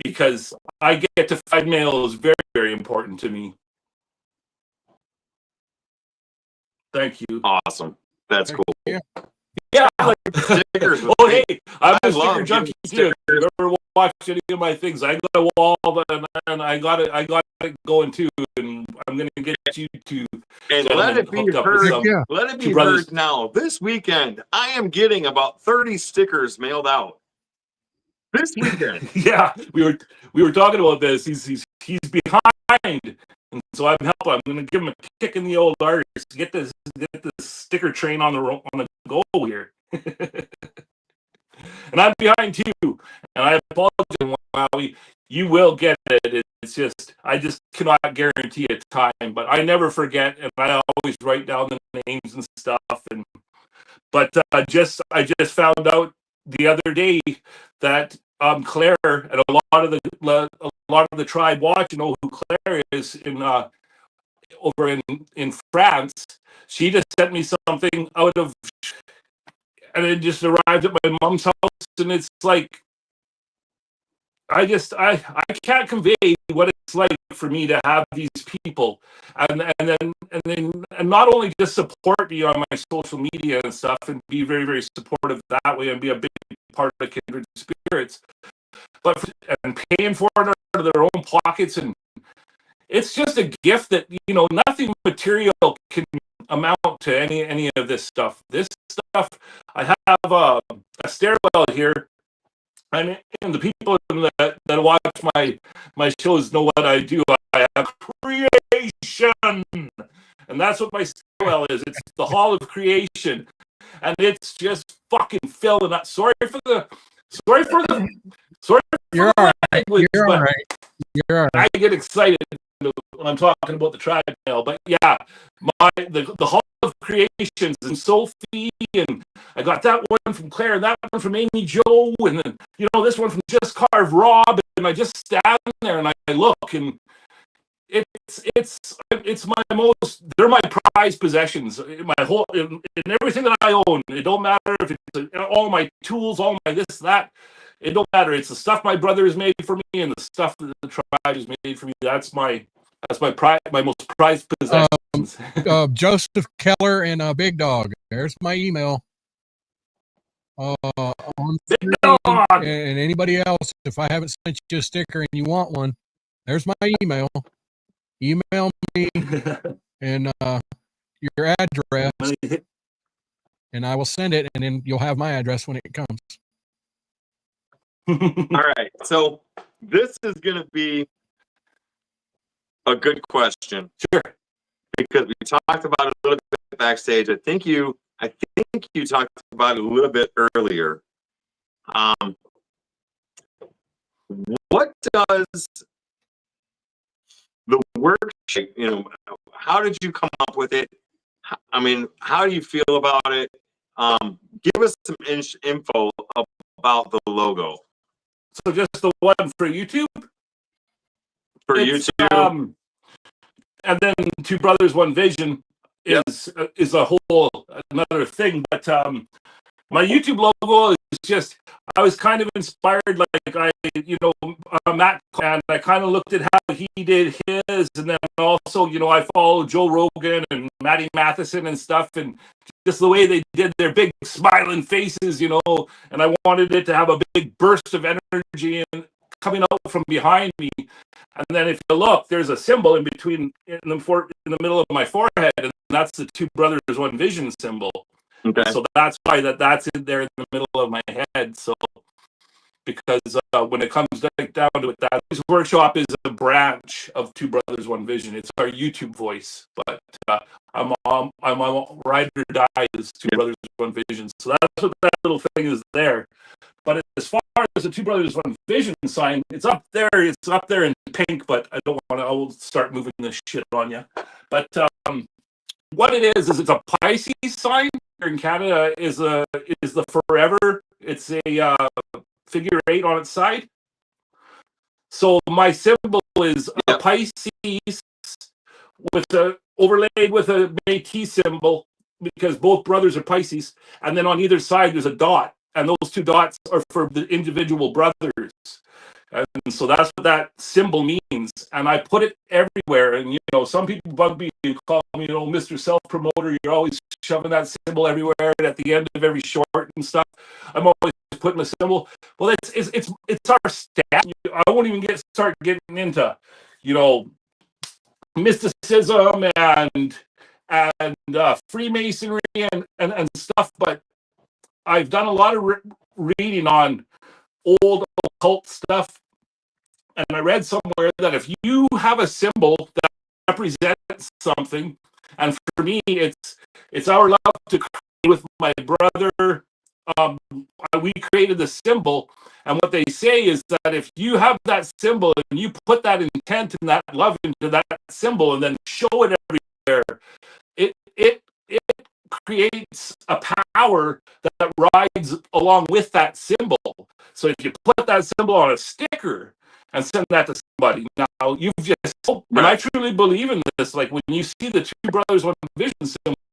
because I get to Tribe Mail is very, very important to me. Thank you. Awesome. That's cool. Yeah, like stickers. Oh, hey, I'm a love sticker junkie stickers. too. If you ever watch any of my things, I got a wall and I got it going too, and I'm gonna get you to let it be heard. Let it be heard now. This weekend, I am getting about 30 stickers mailed out. This weekend. Yeah, we were talking about this. He's behind, and so I'm helping. I'm gonna give him a kick in the old arse. Get this sticker train on the go here. And I'm behind too. And I apologize, Wowie. You will get it. It's just, I just cannot guarantee a time, but I never forget, and I always write down the names and stuff. But I just found out the other day that Claire and a lot of the tribe watch, you know who Claire is over in France. She just sent me something out of, and it just arrived at my mom's house, and it's like, I can't convey what it's like for me to have these people, and not only just support me on my social media and stuff, and be very, very supportive that way, and be a big part of the Kindred Spirits, but and paying for it out of their own pockets, and it's just a gift that, you know, nothing material can amount to any of this stuff. This stuff, I have a stairwell here. And the people that watch my shows know what I do. I have creation, and that's what my stairwell is. It's the hall of creation, and it's just fucking filling up. Sorry for the You're all right. You're all right. You're all right. I get excited when I'm talking about the Tribe Mail, but yeah, the Hall of Creations and Sophie, and I got that one from Claire, and that one from Amy Jo, and then, you know, this one from Just Carve Rob, and I just stand there and I look, and it's my most, they're my prized possessions, my whole, in everything that I own. It don't matter if it's all my tools, all my this, that. It don't matter. It's the stuff my brother has made for me, and the stuff that the tribe has made for me. That's my most prized possessions. Joseph Keller and Big Dog. There's my email. Big Dog. And anybody else, if I haven't sent you a sticker and you want one, there's my email. Email me and your address, and I will send it, and then you'll have my address when it comes. All right, so this is going to be a good question. Sure. Because we talked about it a little bit backstage. I think you talked about it a little bit earlier. What does the workshop, you know, how did you come up with it? I mean, how do you feel about it? Give us some info about the logo. So just the one for YouTube? For YouTube. And then Two Brothers, One Vision is a whole another thing. But my YouTube logo is just, I was kind of inspired, like Matt, and I kind of looked at how he did his, and then also, you know, I follow Joe Rogan and Matty Matheson and stuff, and just the way they did their big smiling faces, you know, and I wanted it to have a big burst of energy coming out from behind me. And then if you look, there's a symbol in between, in the middle of my forehead, and that's the Two Brothers One Vision symbol. Okay. So that's why that's in there in the middle of my head. So because when it comes down to it, that workshop is a branch of Two Brothers One Vision. It's our YouTube voice, but I'm on Ride or Die is Two Brothers One Vision. So that's what that little thing is there. But as far as the Two Brothers One Vision sign, it's up there. It's up there in pink, but I don't want to. I will start moving this shit on you. But what it is it's a Pisces sign. Here in Canada is the forever. It's a figure 8 on its side. So my symbol is a Pisces with overlaid with a Métis symbol, because both brothers are Pisces, and then on either side there's a dot, and those 2 dots are for the individual brothers. And so that's what that symbol means. And I put it everywhere. And, some people bug me and call me, Mr. Self-Promoter. You're always shoving that symbol everywhere and at the end of every short and stuff. I'm always putting a symbol. Well, it's our stat. I won't even start getting into, mysticism and Freemasonry and stuff. But I've done a lot of reading on old occult stuff, and I read somewhere that if you have a symbol that represents something, and for me it's our love to create with my brother, we created the symbol, and what they say is that if you have that symbol and you put that intent and that love into that symbol and then show it everywhere, it creates a power that rides along with that symbol. So if you put that symbol on a sticker and send that to somebody, now you've just, and I truly believe in this, like when you see the Two Brothers One Vision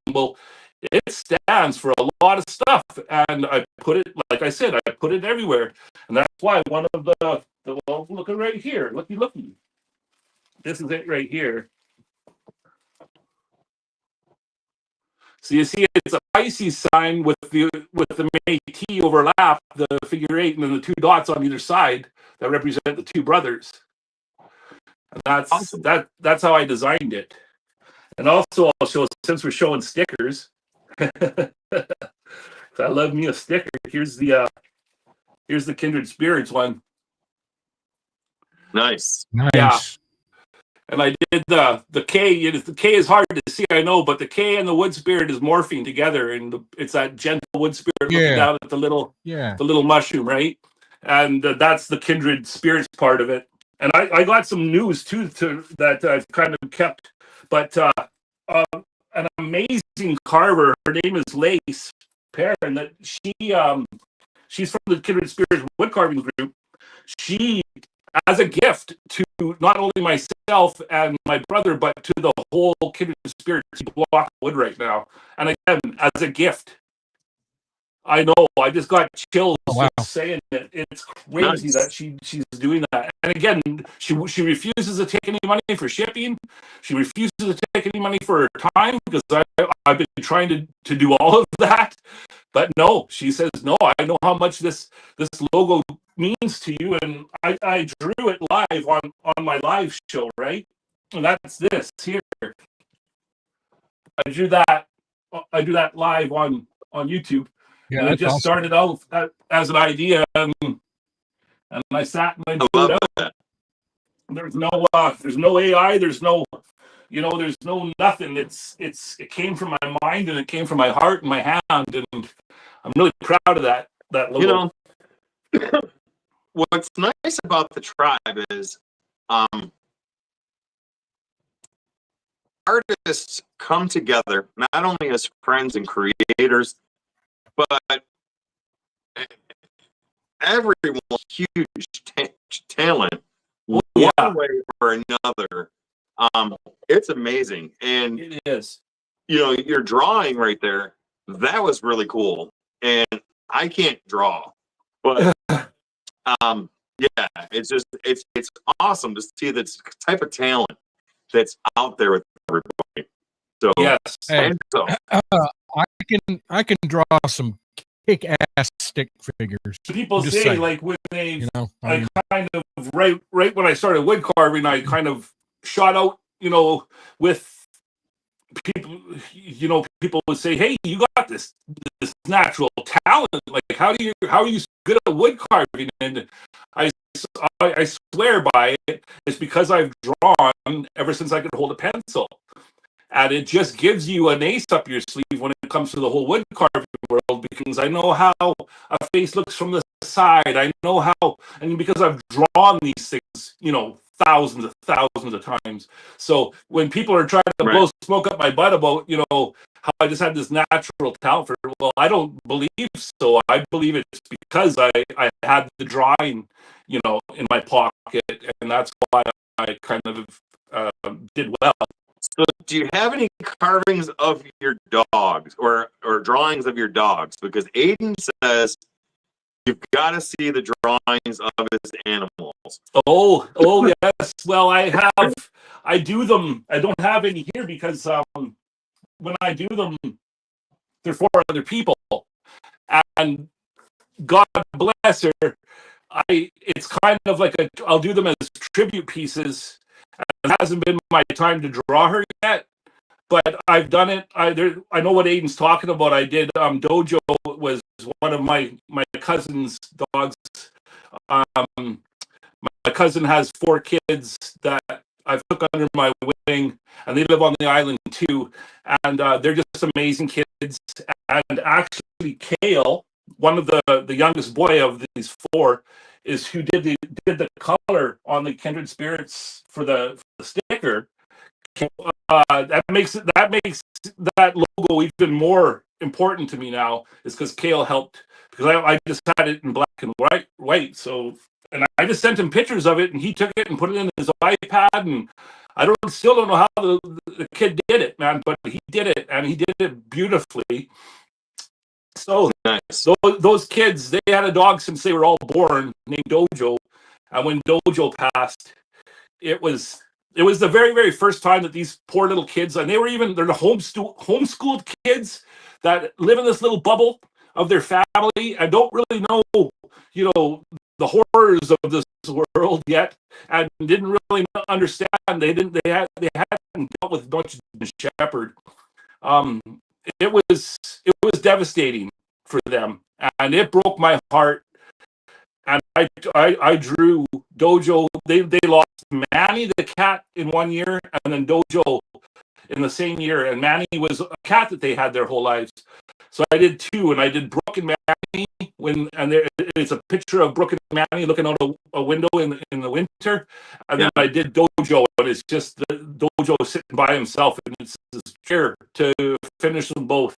symbol, it stands for a lot of stuff. And I put it, like I said, I put it everywhere. And that's why one of the well, look at right here, looky. This is it right here. So you see, it's a Pisces sign with the Métis overlap, the figure 8, and then the 2 dots on either side that represent the 2 brothers. And that's awesome. That's how I designed it. And also, I'll show, since we're showing stickers, I love me a sticker. Here's the Kindred Spirits one. Nice. Yeah. And I did the K. The K is hard to see, I know, but the K and the wood spirit is morphing together, and it's that gentle wood spirit looking down at the little mushroom, right? And that's the kindred spirits part of it. And I got some news too that I've kind of kept, but an amazing carver. Her name is Lace Perrin. That she's from the Kindred Spirits woodcarving group. She, as a gift to not only myself and my brother, but to the whole Kindred Spirits block of wood right now. And again, as a gift. I know, I just got chills just saying it. It's crazy that she's doing that. And again, she refuses to take any money for shipping. She refuses to take any money for her time, because I've been trying to do all of that. But no, she says, no, I know how much this logo means to you, and I drew it live on my live show, right? And that's this here. I drew that live on YouTube. Yeah, and it just started out as an idea, and I sat and I drew it out. There's no AI, there's no nothing. It came from my mind, and it came from my heart and my hand, and I'm really proud of that logo. What's nice about the tribe is artists come together not only as friends and creators, but everyone's huge talent, one way or another. It's amazing, and it is. Your drawing right there, that was really cool. And I can't draw, but it's awesome to see this type of talent that's out there with everybody. So yes, I can draw some kick-ass stick figures. People say, like, when they've, You know, I kind of right when I started wood carving, I kind of shot out, you know, with people, you know, people would say, "Hey, you got this natural talent. Like, how are you so good at wood carving?" And I swear by it. It's because I've drawn ever since I could hold a pencil. And it just gives you an ace up your sleeve when it comes to the whole wood carving world, because I know how a face looks from the side. I know how, and because I've drawn these things, you know, thousands of times. So when people are trying to blow smoke up my butt about, you know, how I just had this natural talent for it, well, I don't believe so. I believe it's because I had the drawing, you know, in my pocket, and that's why I kind of did well. So do you have any carvings of your dogs or drawings of your dogs? Because Aiden says you've got to see the drawings of his animals. Oh yes. Well, I do them. I don't have any here because when I do them, they're for other people. And God bless her, it's kind of like I'll do them as tribute pieces. It hasn't been my time to draw her yet, but I've done it. I know what Aiden's talking about. I did Dojo was one of my cousin's dogs. My cousin has 4 kids that I've took under my wing, and they live on the island too. And they're just amazing kids. And actually, Kale, one of the youngest boy of these 4, is who did the color on the Kindred Spirits for the sticker. That makes that logo even more important to me now, is because Kale helped, because I just had it in black and white. So, and I just sent him pictures of it, and he took it and put it in his iPad, and I still don't know how the kid did it, man, but he did it, and he did it beautifully. So nice. Those kids, they had a dog since they were all born named Dojo, and when Dojo passed, it was the very, very first time that these poor little kids, and they're the homeschooled kids that live in this little bubble of their family and don't really know, you know, the horrors of this world yet, and didn't really understand. They hadn't dealt with much shepherd. It was devastating for them, and it broke my heart. And I drew Dojo. They lost Manny the cat in 1 year, and then Dojo in the same year. And Manny was a cat that they had their whole lives. So I did 2, and I did Brooke and Manny it's a picture of Brooke and Manny looking out a window in the winter. And then I did Dojo, and it's just the Dojo sitting by himself, and it's this chair to finish them both.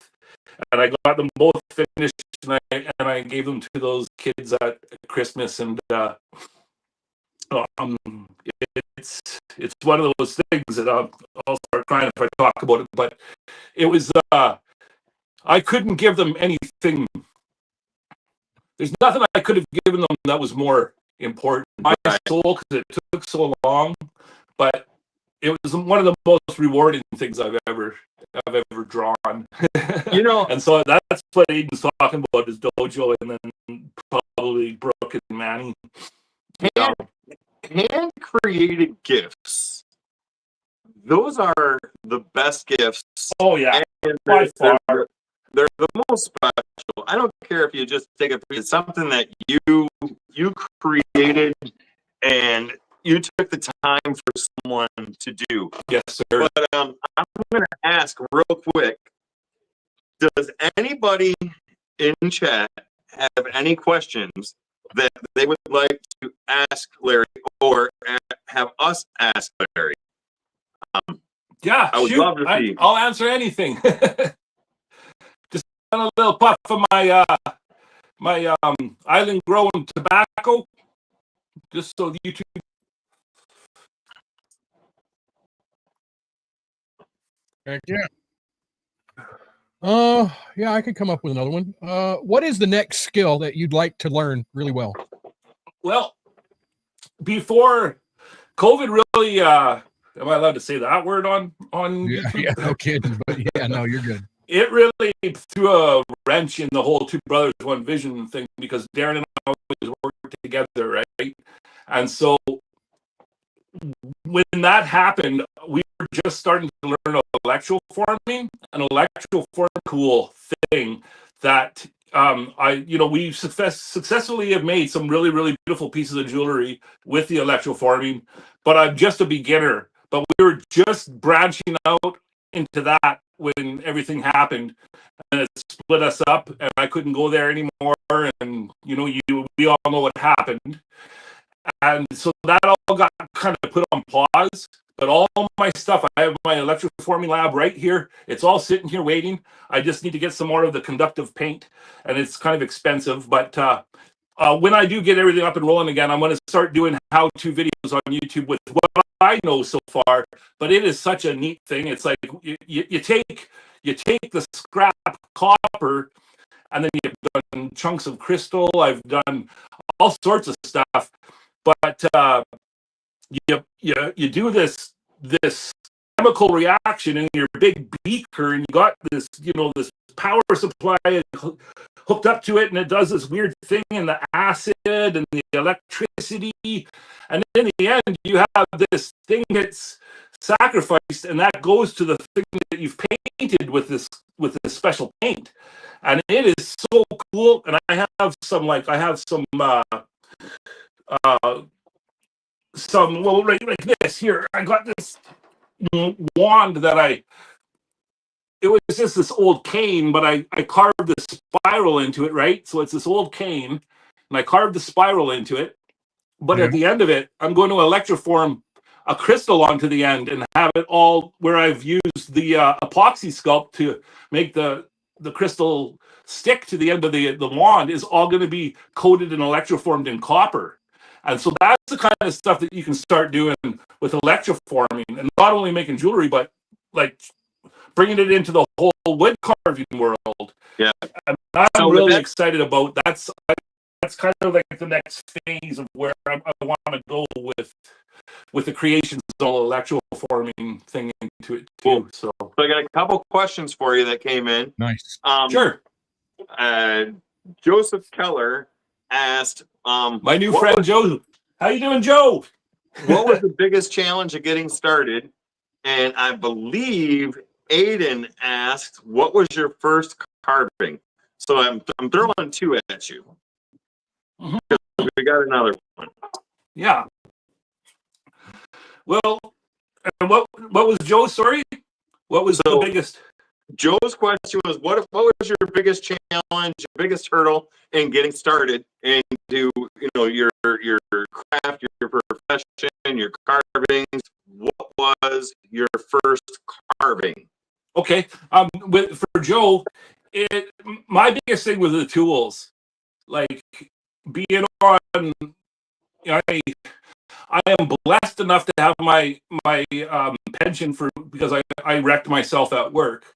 And I got them both finished, and I gave them to those kids at Christmas. And it's one of those things that I'll start crying if I talk about it. But it was I couldn't give them anything. There's nothing I could have given them that was more important. My soul, because it took so long, but it was one of the most rewarding things I've ever drawn. You know, and so that's what Aiden's talking about, is Dojo, and then probably Brooke and Manny. Hand created gifts. Those are the best gifts. Oh yeah, by far. They're the most special. I don't care if you just take a piece, something that you created and you took the time for someone to do. Yes, sir. But I'm going to ask real quick, does anybody in chat have any questions that they would like to ask Larry, or have us ask Larry? Yeah, I would love to see. I'll answer anything. Just a little puff of my island grown tobacco, just so YouTube. Heck yeah. Yeah, I could come up with another one. What is the next skill that you'd like to learn really well? Well, before COVID really, am I allowed to say that word on YouTube? Yeah, no kidding, but yeah, no, you're good. It really threw a wrench in the whole Two Brothers One Vision thing, because Darren and I always worked together, right? And so when that happened, we were just starting to learn electroforming. An electroforming cool thing that we successfully have made some really, really beautiful pieces of jewelry with the electroforming, but I'm just a beginner. But we were just branching out into that when everything happened, and it split us up, and I couldn't go there anymore. And we all know what happened. And so that all got kind of put on pause. But all my stuff, I have my electroforming lab right here. It's all sitting here waiting. I just need to get some more of the conductive paint, and it's kind of expensive. But when I do get everything up and rolling again, I'm going to start doing how-to videos on YouTube with what I know so far. But it is such a neat thing. It's like you take the scrap copper, and then you've done chunks of crystal. I've done all sorts of stuff. But you do this chemical reaction in your big beaker, and you got this this power supply hooked up to it, and it does this weird thing, and the acid and the electricity, and in the end you have this thing that's sacrificed, and that goes to the thing that you've painted with this special paint, and it is so cool. And I have some like this here. I got this wand that it was just this old cane, but I carved the spiral into it, right? So it's this old cane, and I carved the spiral into it. But at the end of it, I'm going to electroform a crystal onto the end and have it all where I've used the epoxy sculpt to make the crystal stick to the end of the wand is all going to be coated and electroformed in copper. And so that's the kind of stuff that you can start doing with electroforming, and not only making jewelry, but like bringing it into the whole wood carving world. Yeah, and I'm really excited about that's kind of like the next phase of where I want to go with the creations all electroforming thing into it too. Cool. So I got a couple questions for you that came in. Nice. Sure. Joseph Keller asked, my new friend Joe. How you doing, Joe? What was the biggest challenge of getting started? And I believe Aiden asked, what was your first carving? So I'm throwing two at you. Mm-hmm. We got another one. Yeah. Well, what was Joe's? Sorry, what was the biggest? Joe's question was, what was your biggest challenge, your biggest hurdle in getting started into your craft, your profession, your carvings? What was your first carving? Okay, for Joe, my biggest thing was the tools. Like being on, I am blessed enough to have my pension because I wrecked myself at work.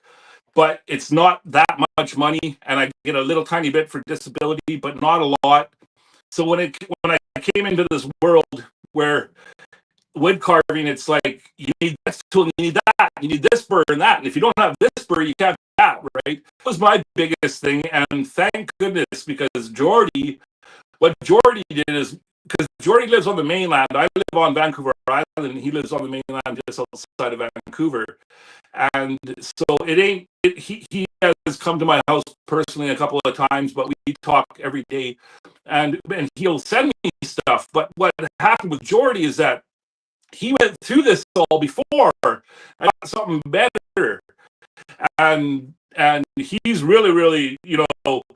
But it's not that much money, and I get a little tiny bit for disability, but not a lot. So when I came into this world where wood carving, it's like you need this tool, you need that, you need this burr and that, and if you don't have this burr, you can't have that, right? That was my biggest thing, and thank goodness, because what Jordy did is, because Jordy lives on the mainland, I live on Vancouver Island, and he lives on the mainland just outside of Vancouver. And so he has come to my house personally a couple of times, but we talk every day, and he'll send me stuff. But what happened with Jordy is that he went through this all before. I got something better, and he's really, really,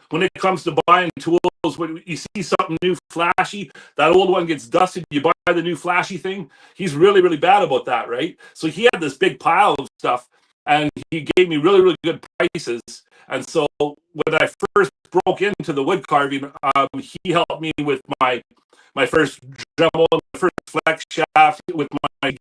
when it comes to buying tools, when you see something new, flashy, that old one gets dusted, you buy the new flashy thing. He's really, really bad about that, right? So he had this big pile of stuff, and he gave me really, really good prices. And so when I first broke into the wood carving, he helped me with my first Dremel, my first flex shaft,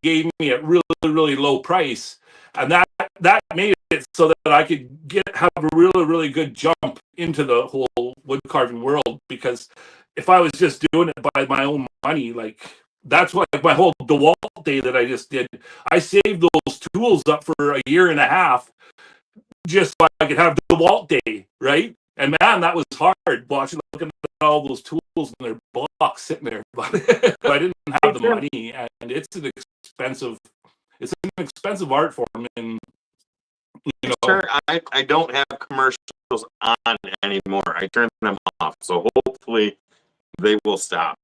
gave me a really, really low price. And that made it so that I could have a really, really good jump into the whole wood carving world. Because if I was just doing it by my own money, like that's what my whole DeWalt day that I just did, I saved those tools up for a year and a half just so I could have DeWalt day, right? And man, that was hard looking at all those tools in their box sitting there, but I didn't have the money, and it's an expensive art form, and you know. Sure, I don't have commercials on anymore. I turned them off, so hopefully they will stop.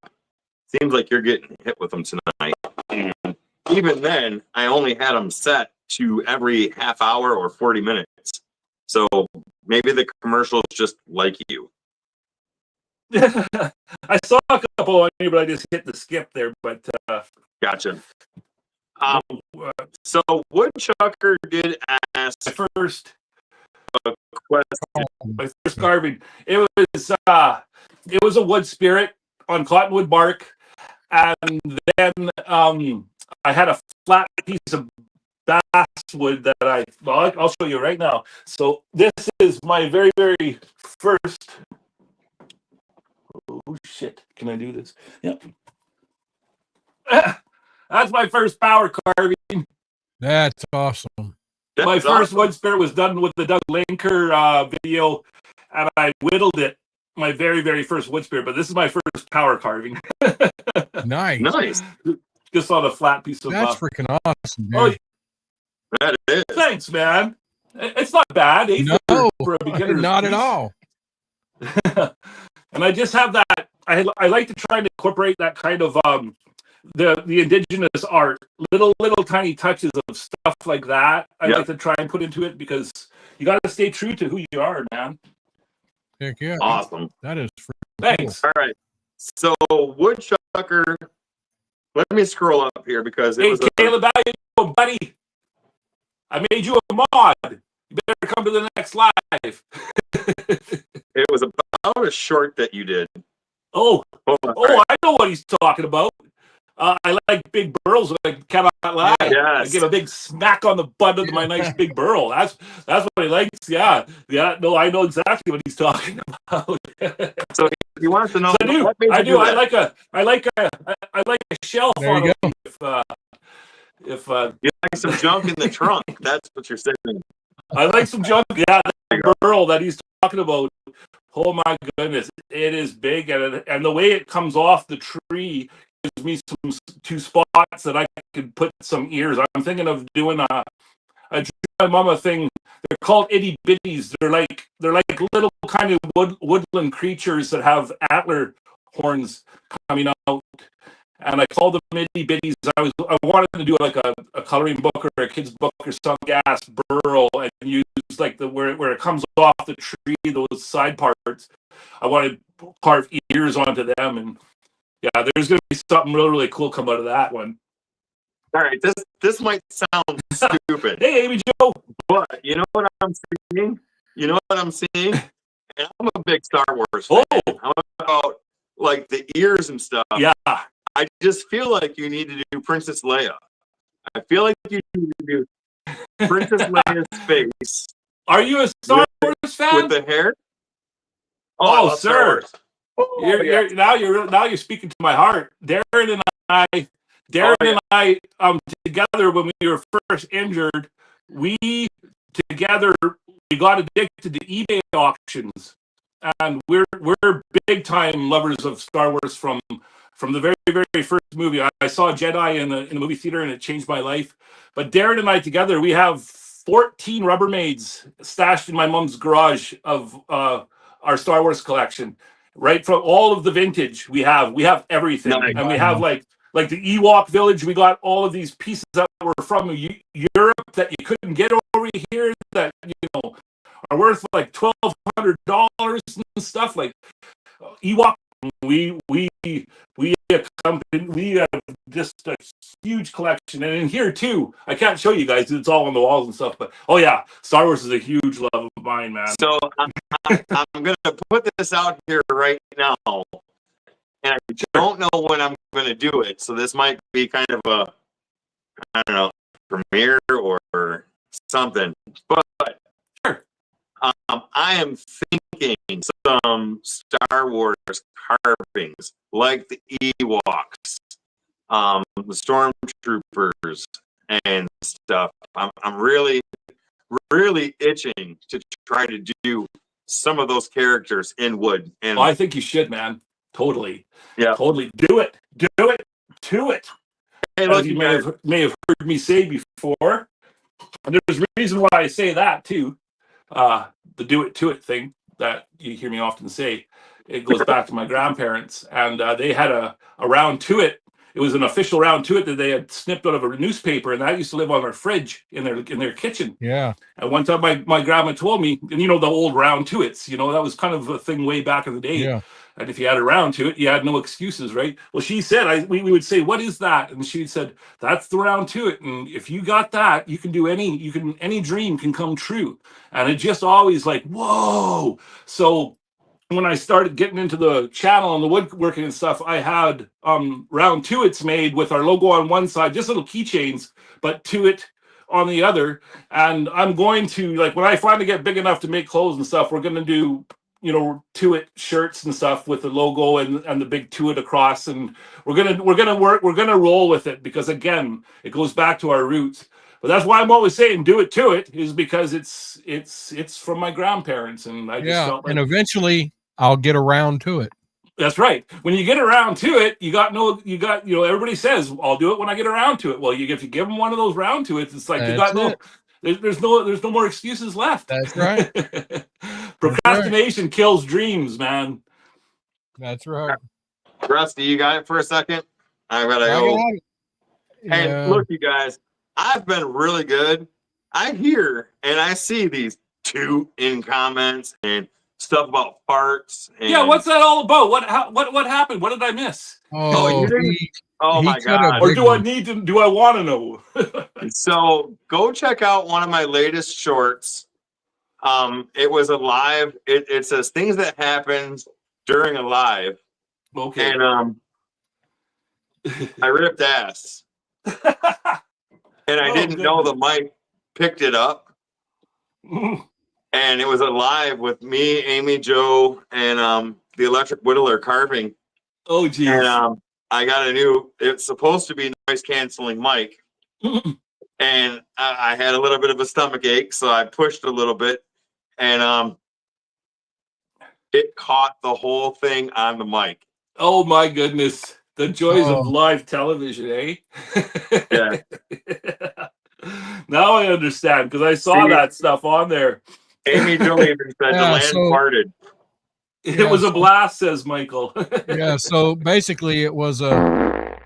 Seems like you're getting hit with them tonight. And even then, I only had them set to every half hour or 40 minutes. So maybe the commercials just like you. I saw a couple on here, but I just hit the skip there. But gotcha. So Woodchucker did ask first a question. My first carving. It was a wood spirit on cottonwood bark, and then I had a flat piece of basswood that I'll show you right now. So this is my very, very first. Oh shit! Can I do this? Yep. That's my first power carving. That's awesome. My first wood spirit was done with the Doug Linker video, and I whittled it. My very, very first wood spirit, but this is my first power carving. Nice. Just on a flat piece of. That's freaking awesome, dude. Oh, that is. Thanks, man. It's not bad. No, for a beginner. not at all. And I just have that. I like to try and incorporate that kind of the indigenous art, little tiny touches of stuff like that. I like to try and put into it because you got to stay true to who you are, man. Heck yeah! Awesome. That is thanks. Cool. All right. So Woodchucker, let me scroll up here because it was Caleb, how you doing, buddy? I made you a mod. You better come to the next live. It was about a short that you did. Oh, right. I know what he's talking about. I like big burls. I cannot lie. Yes. I give a big smack on the butt of my nice big burl. That's what he likes. Yeah. No, I know exactly what he's talking about. So he wants to know. So I do. I like a shelf. There you go. If you like some junk in the trunk, that's what you're saying. I like some junk. Yeah, that burl that he's talking about. Oh my goodness, it is big, and the way it comes off the tree gives me two spots that I could put some ears. I'm thinking of doing a my mama thing. They're called itty bitties. They're like little kind of woodland creatures that have antler horns coming out. And I called them itty bitties. I wanted to do like a coloring book or a kid's book or some gas burl and use like where it comes off the tree, those side parts. I wanted to carve ears onto them, and yeah, there's gonna be something really, really cool come out of that one. All right, this might sound stupid. Hey, Amy Joe. But you know what I'm seeing? And I'm a big Star Wars fan. How about like the ears and stuff? Yeah. I just feel like you need to do Princess Leia. I feel like you need to do Princess Leia's face. Are you a Star Wars fan? With the hair? Oh, sir. Now you're speaking to my heart. Darren and I together when we were first injured, we got addicted to eBay auctions, and we're big time lovers of Star Wars from the very, very first movie. I saw Jedi in the movie theater, and it changed my life. But Darren and I together, we have 14 Rubbermaids stashed in my mom's garage of our Star Wars collection. Right from all of the vintage, we have everything, and we have like the Ewok village. We got all of these pieces that were from Europe that you couldn't get over here that are worth like $1,200 and stuff. Like Ewok, we have just a huge collection, and in here too. I can't show you guys; it's all on the walls and stuff. But oh yeah, Star Wars is a huge love of mine, man. So I'm going to put this out here right now, and I don't know when I'm going to do it. So this might be kind of a, I don't know, premiere or something. But I am thinking some Star Wars carvings, like the Ewoks, the Stormtroopers, and stuff. I'm really, really itching to try to do some of those characters in wood. And I think you should, man. Totally. Yeah. Totally. Do it. Do it. To it. Hey, As look, you you may have heard me say before. And there's a reason why I say that too. The do it to it thing that you hear me often say. It goes back to my grandparents, and they had a round to it. It was an official round to it that they had snipped out of a newspaper, and that used to live on their fridge in their kitchen. Yeah. And one time my grandma told me, and you know, the old round to its, you know, that was kind of a thing way back in the day. Yeah. And if you had a round to it, you had no excuses, right? Well, she said, we would say, what is that? And she said, that's the round to it. And if you got that, you can do any dream can come true. And it just always like, whoa. So when I started getting into the channel and the woodworking and stuff, I had round to its made with our logo on one side, just little keychains, but to it on the other. And I'm going to, like, when I finally get big enough to make clothes and stuff, we're going to do, you know, to it shirts and stuff with the logo and the big to it across. And we're going to roll with it, because again, it goes back to our roots. But that's why I'm always saying do it to it, is because it's from my grandparents. And I just felt like, and eventually I'll get around to it. that's right. When you get around to it, you know, everybody says, I'll do it when I get around to it. Well, if you give them one of those round to it, it's like there's no more excuses left. That's right. Procrastination kills dreams, man. That's right. Rusty, you got it for a second? I gotta go. And look, you guys, I've been really good. I hear and I see these two in comments and stuff about farts. And yeah, what's that all about? What happened? What did I miss? Oh, you didn't? Oh my God. Or do I want to know? So go check out one of my latest shorts. It was a live. It says things that happened during a live. Okay. And I ripped ass. And I didn't know the mic picked it up. And it was a live with me, Amy, Joe, and the electric whittler carving. Oh, geez. And I got it's supposed to be noise canceling mic. And I had a little bit of a stomach ache, so I pushed a little bit, and it caught the whole thing on the mic. Oh my goodness. The joys of live television, eh? Yeah. Now I understand, because I saw that stuff on there. Amy Julian said the land parted. It was a blast, says Michael. Yeah, so basically it was a...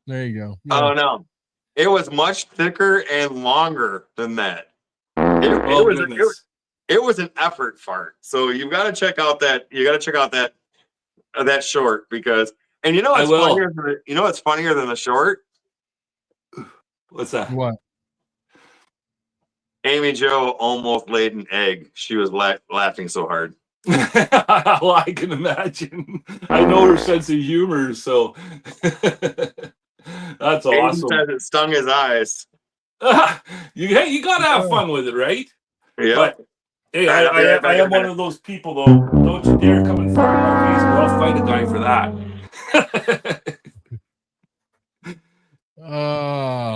There you go. Yeah. Oh, no. It was much thicker and longer than that. It was an effort fart. So you've got to check out that. You got to check out that short, because, and you know what's funnier? You know what's funnier than the short? What's that? What? Amy Jo almost laid an egg. She was laughing so hard. Well, I can imagine. I know her sense of humor, so that's awesome. Says it stung his eyes. You gotta have fun with it, right? Yeah. But hey, I am one of those people, though. Don't you dare come and fart in my face, or I'll fight a guy for that.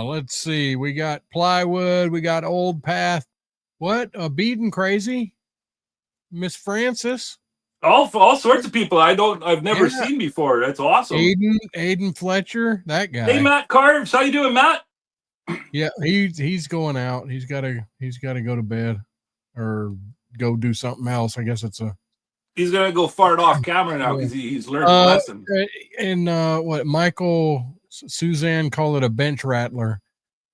Let's see. We got plywood. We got old path. What? Beaten crazy? Miss Francis? All sorts of people I've never seen before. That's awesome. Aiden Fletcher, that guy. Hey, Matt Carves, how you doing, Matt? Yeah, he's going out. He's gotta go to bed or go do something else. I guess he's gonna go fart off camera now because he's learned a lesson. And what Michael Suzanne call it a bench rattler.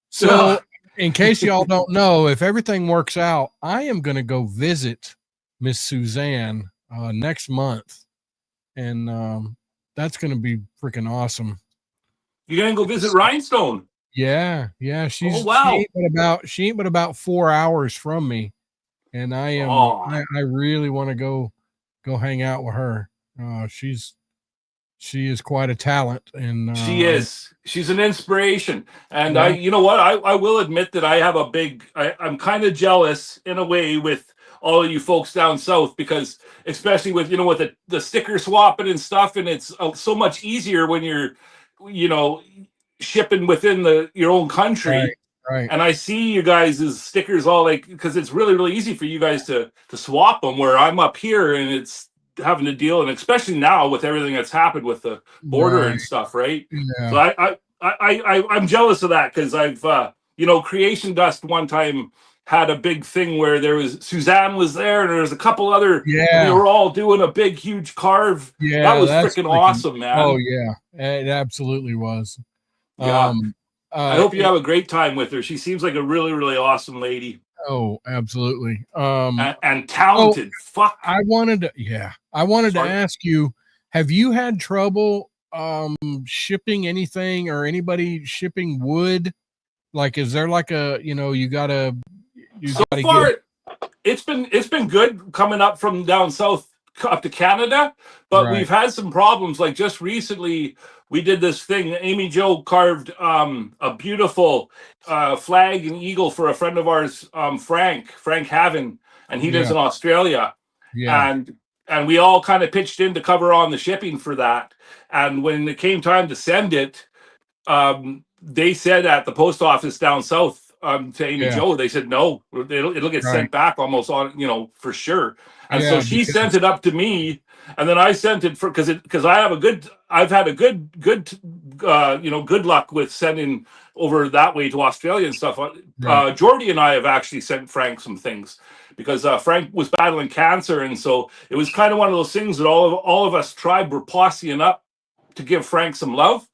So in case y'all don't know, if everything works out, I am gonna go visit Miss Suzanne next month, and that's gonna be freaking awesome. You're gonna go visit Rhinestone? Yeah, she's she ain't but about 4 hours from me, and I am I really want to go hang out with her. She is quite a talent, and she's an inspiration. And I you know what, I will admit that I have I'm kind of jealous in a way with all of you folks down south, because especially with with the sticker swapping and stuff, and it's so much easier when you're shipping within your own country. Right. And I see you guys' stickers all like, because it's really, really easy for you guys to swap them, where I'm up here and it's having to deal, and especially now with everything that's happened with the border and stuff, right? So Yeah. I'm jealous of that, because I've you know, Creation Dust one time had a big thing where there was Suzanne was there, and there was a couple other, and we were all doing a big huge carve. Yeah, that was that's freaking awesome, man. Oh yeah, it absolutely was. Yeah. I hope you have a great time with her. She seems like a really, really awesome lady. Oh, absolutely. And talented. Fuck. I wanted to ask you, have you had trouble shipping anything, or anybody shipping wood? Like, is there like a, you know, so far it's been good coming up from down south up to Canada, but we've had some problems. Like just recently we did this thing. Amy Jo carved a beautiful flag and eagle for a friend of ours, Frank Haven, and he lives in Australia. And we all kind of pitched in to cover on the shipping for that. And when it came time to send it, they said at the post office down south, to Amy Jo, they said no, it'll get sent back almost on, you know, for sure. And so she sent it up to me, and then I sent it because I've had a good you know, good luck with sending over that way to Australia and stuff. Jordy and I have actually sent Frank some things, because Frank was battling cancer, and so it was kind of one of those things that all of us tribe were posseing up to give Frank some love.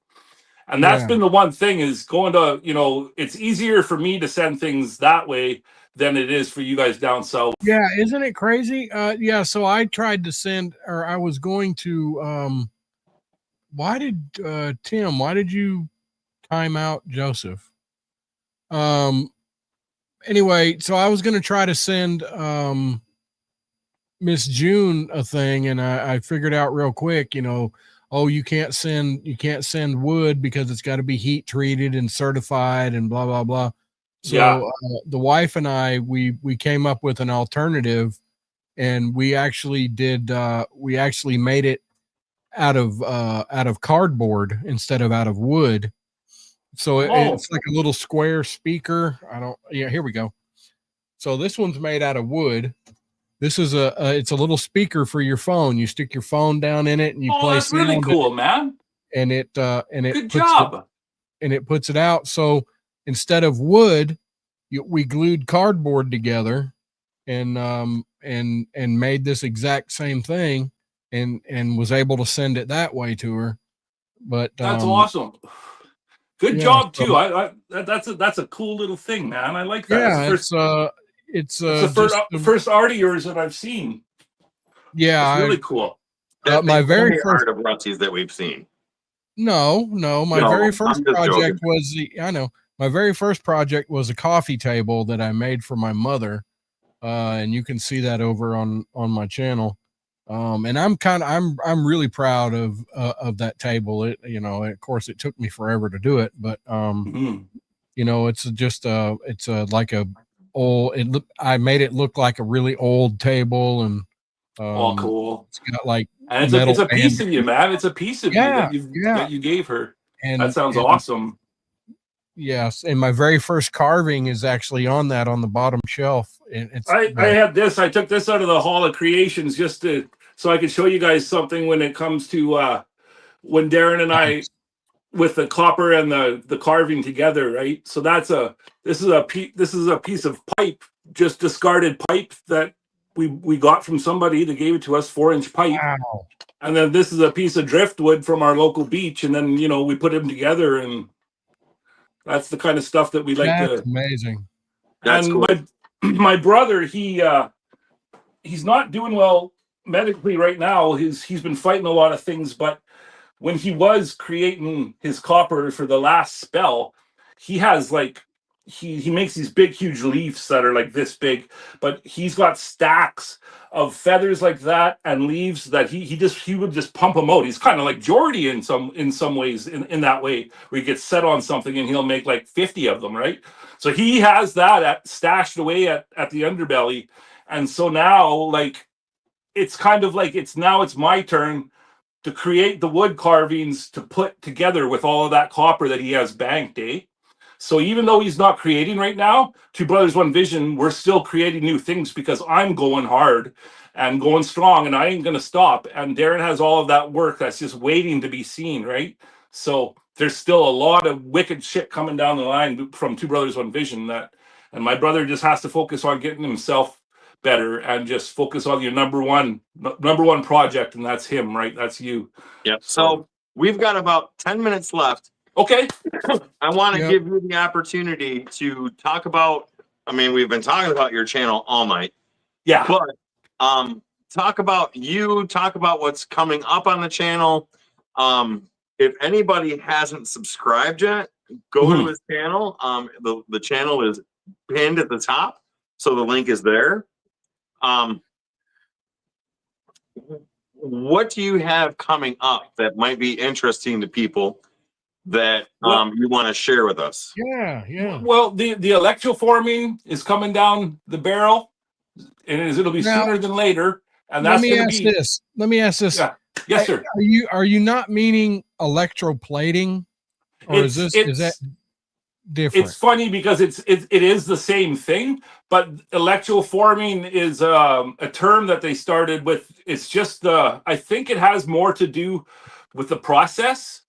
And that's been the one thing, is going to, you know, it's easier for me to send things that way than it is for you guys down south. Yeah, isn't it crazy? Yeah, so I tried to send, or I was going to, why did you time out Joseph? Anyway, so I was going to try to send Miss June a thing, and I figured out real quick, you know, oh, you can't send wood because it's got to be heat treated and certified and blah blah blah. So the wife and I, we came up with an alternative, and we actually made it out of cardboard instead of out of wood. So it's like a little square speaker. Here we go. So this one's made out of wood. This is it's a little speaker for your phone. You stick your phone down in it, and you play. That's really cool, man. And it good job. It puts it out. So instead of wood, we glued cardboard together, and made this exact same thing, and was able to send it that way to her. But that's awesome. Good job too. That's a cool little thing, man. I like that. Yeah, it's the first art of yours that I've seen. Yeah, it's really cool. My very first art of Rusty's that we've seen. No, my very first project was my very first project was a coffee table that I made for my mother, and you can see that over on my channel. And I'm really proud of that table. It, you know, of course it took me forever to do it, but you know, it's just like a old. I made it look like a really old table, and cool. It's got like, and it's a piece of you, man. It's a piece of you that you gave her. And that sounds awesome. Yes, and my very first carving is actually on the bottom shelf. And I had this. I took this out of the Hall of Creations just so I could show you guys something when it comes to when Darren and I, with the copper and the carving together, right? So this is a piece of pipe, just discarded pipe that we got from somebody that gave it to us, 4-inch pipe. Wow. And then this is a piece of driftwood from our local beach, and then, you know, we put them together, and that's the kind of stuff that we like. That's amazing. That's cool. My brother, he's not doing well medically right now. He's been fighting a lot of things, but when he was creating his copper for the last spell, he has like he makes these big huge leaves that are like this big, but he's got stacks of feathers like that and leaves that he would just pump them out. He's kind of like Jordy in some ways, in that way, where he gets set on something and he'll make like 50 of them, right? So he has that stashed away at the underbelly. And so now, like, it's kind of like it's my turn to create the wood carvings to put together with all of that copper that he has banked, eh? So even though he's not creating right now, Two Brothers, One Vision, we're still creating new things because I'm going hard and going strong, and I ain't going to stop. And Darren has all of that work that's just waiting to be seen, right? So there's still a lot of wicked shit coming down the line from Two Brothers, One Vision, and my brother just has to focus on getting himself better and just focus on your number one project, and that's him, right? That's you. Yep. So we've got about 10 minutes left. Okay. I want to give you the opportunity to talk about, I mean, we've been talking about your channel all night. Yeah. But talk about what's coming up on the channel. If anybody hasn't subscribed yet, go to his channel. The channel is pinned at the top, so the link is there. What do you have coming up that might be interesting to people that you want to share with us? Yeah. Well, the electroforming is coming down the barrel, and it'll be sooner than later. And that's Let me ask this. Yeah. Yes, sir. Are you not meaning electroplating, or is that different? It's funny because it is the same thing, but electroforming is a term that they started with. It's just I think it has more to do with the process.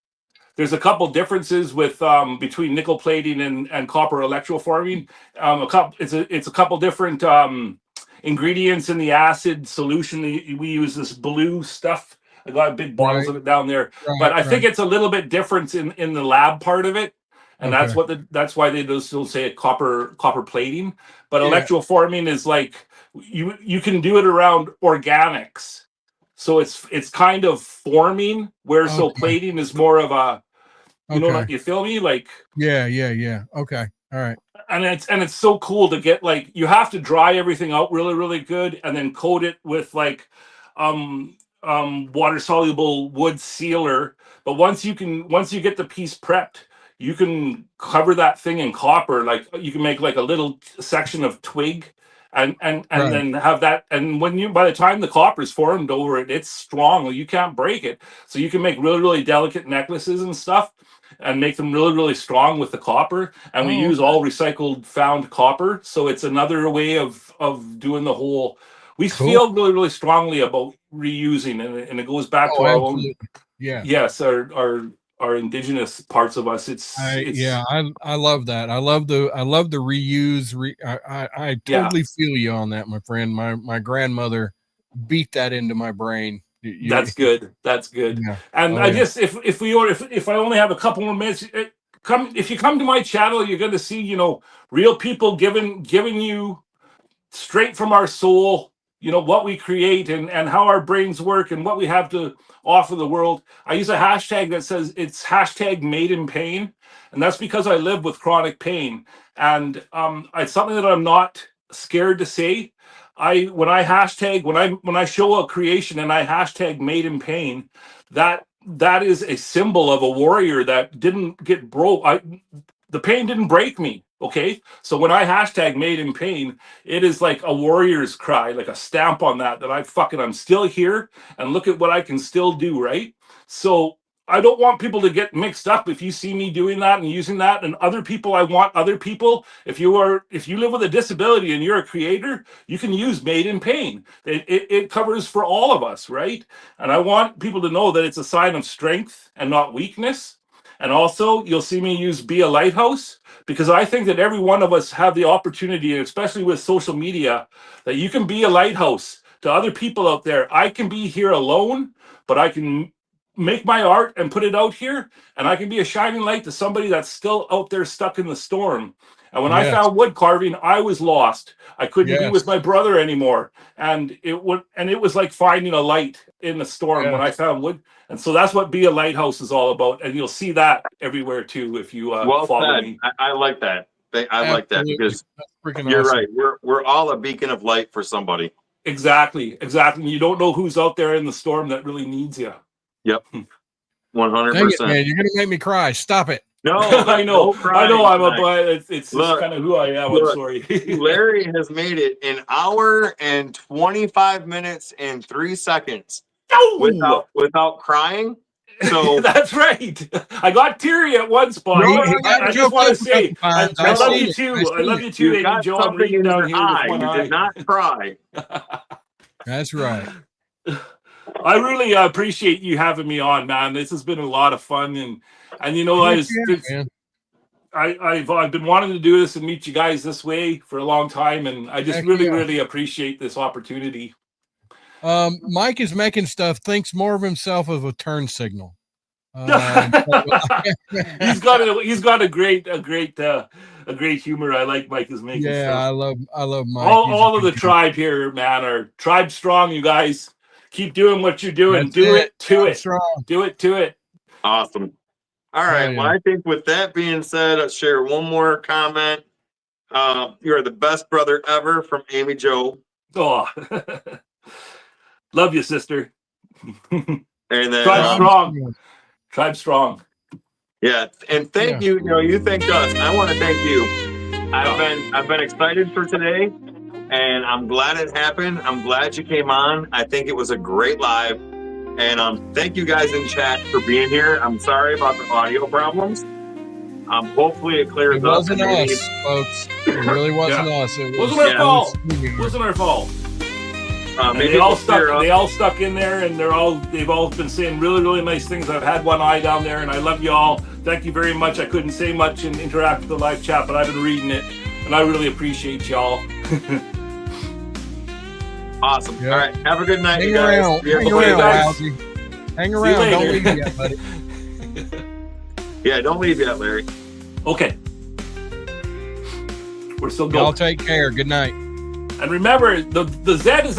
There's a couple differences with between nickel plating and copper electroforming. It's a couple different ingredients in the acid solution. We use this blue stuff. I got big bottles of it down there, but I think it's a little bit different in the lab part of it, and that's why they still say it copper plating. But electroforming is like you can do it around organics, so it's kind of forming. So plating is more of a you feel me? Like yeah. Okay, all right. And it's so cool to get, like, you have to dry everything out really, really good and then coat it with like water soluble wood sealer. But once you get the piece prepped, you can cover that thing in copper. Like you can make like a little section of twig and then have that. And by the time the copper is formed over it, it's strong. You can't break it. So you can make really, really delicate necklaces and stuff and make them really, really strong with the copper. And we use all recycled found copper. So it's another way of doing the whole. We feel really, really strongly about reusing, and it goes back to our own. Yeah. Yes, our indigenous parts of us. I love that. I love the reuse. I totally feel you on that, my friend. My grandmother beat that into my brain. That's good. Yeah. And I just if I only have a couple more minutes, if you come to my channel, you're going to see real people giving you straight from our soul, what we create and how our brains work and what we have to offer the world. I use a hashtag that says it's #MadeInPain, and that's because I live with chronic pain, and it's something that I'm not scared to say. When I show a creation and I #MadeInPain, that is a symbol of a warrior that didn't get broke. The pain didn't break me. Okay, so when I #MadeInPain, it is like a warrior's cry, like a stamp on that I'm still here and look at what I can still do, right? So I don't want people to get mixed up. If you see me doing that and using that, and other people, I want other people. If you live with a disability and you're a creator, you can use MadeInPain. It covers for all of us, right? And I want people to know that it's a sign of strength and not weakness. And also, you'll see me use Be a Lighthouse, because I think that every one of us have the opportunity, especially with social media, that you can be a lighthouse to other people out there. I can be here alone, but I can make my art and put it out here, and I can be a shining light to somebody that's still out there stuck in the storm. And when I found wood carving, I was lost. I couldn't be with my brother anymore, and it was like finding a light in the storm when I found wood. And so that's what Be a Lighthouse is all about, and you'll see that everywhere too if you follow me. I like that. I like that because you're right. We're all a beacon of light for somebody. Exactly. You don't know who's out there in the storm that really needs you. Yep. 100%. Man, you're gonna make me cry. Stop it. No, I know. I'm a but it's just kind of who I am. I'm sorry. Larry has made it 1 hour and 25 minutes and 3 seconds without crying. So that's right. I got teary at one spot. No, I just want to say, I love you it. too. I love you too, you Amy got Jo. I'm something reading in down your here eye. with one You eye. did not cry. That's right. I really appreciate you having me on, man. This has been a lot of fun, and you know, I've been wanting to do this and meet you guys this way for a long time, and I just really appreciate this opportunity. Mike is making stuff, thinks more of himself as a turn signal. He's got a great humor. I like Mike is making stuff. I love Mike. All of the tribe here, man, are tribe strong. You guys keep doing what you're doing. Do it to it. Awesome. All right. Well, I think with that being said, I'll share one more comment. You are the best brother ever, from Amy Jo. Oh, love you, sister. And then tribe strong. Tribe strong. Yeah, and thank you. You know, you thanked us. I want to thank you. I've been excited for today, and I'm glad it happened. I'm glad you came on. I think it was a great live, and thank you guys in chat for being here. I'm sorry about the audio problems. Hopefully it clears up. It wasn't us, folks. It really wasn't us. It wasn't our fault. Wasn't our fault. They all stuck in there, and they've all been saying really nice things. I've had one eye down there, and I love you all. Thank you very much. I couldn't say much and interact with the live chat, but I've been reading it, and I really appreciate y'all. Awesome. All right. Have a good night, you guys. Hang around. Don't leave yet, buddy. Yeah, don't leave yet, Larry. Okay. We're still going. Y'all take care. Good night. And remember, the Z is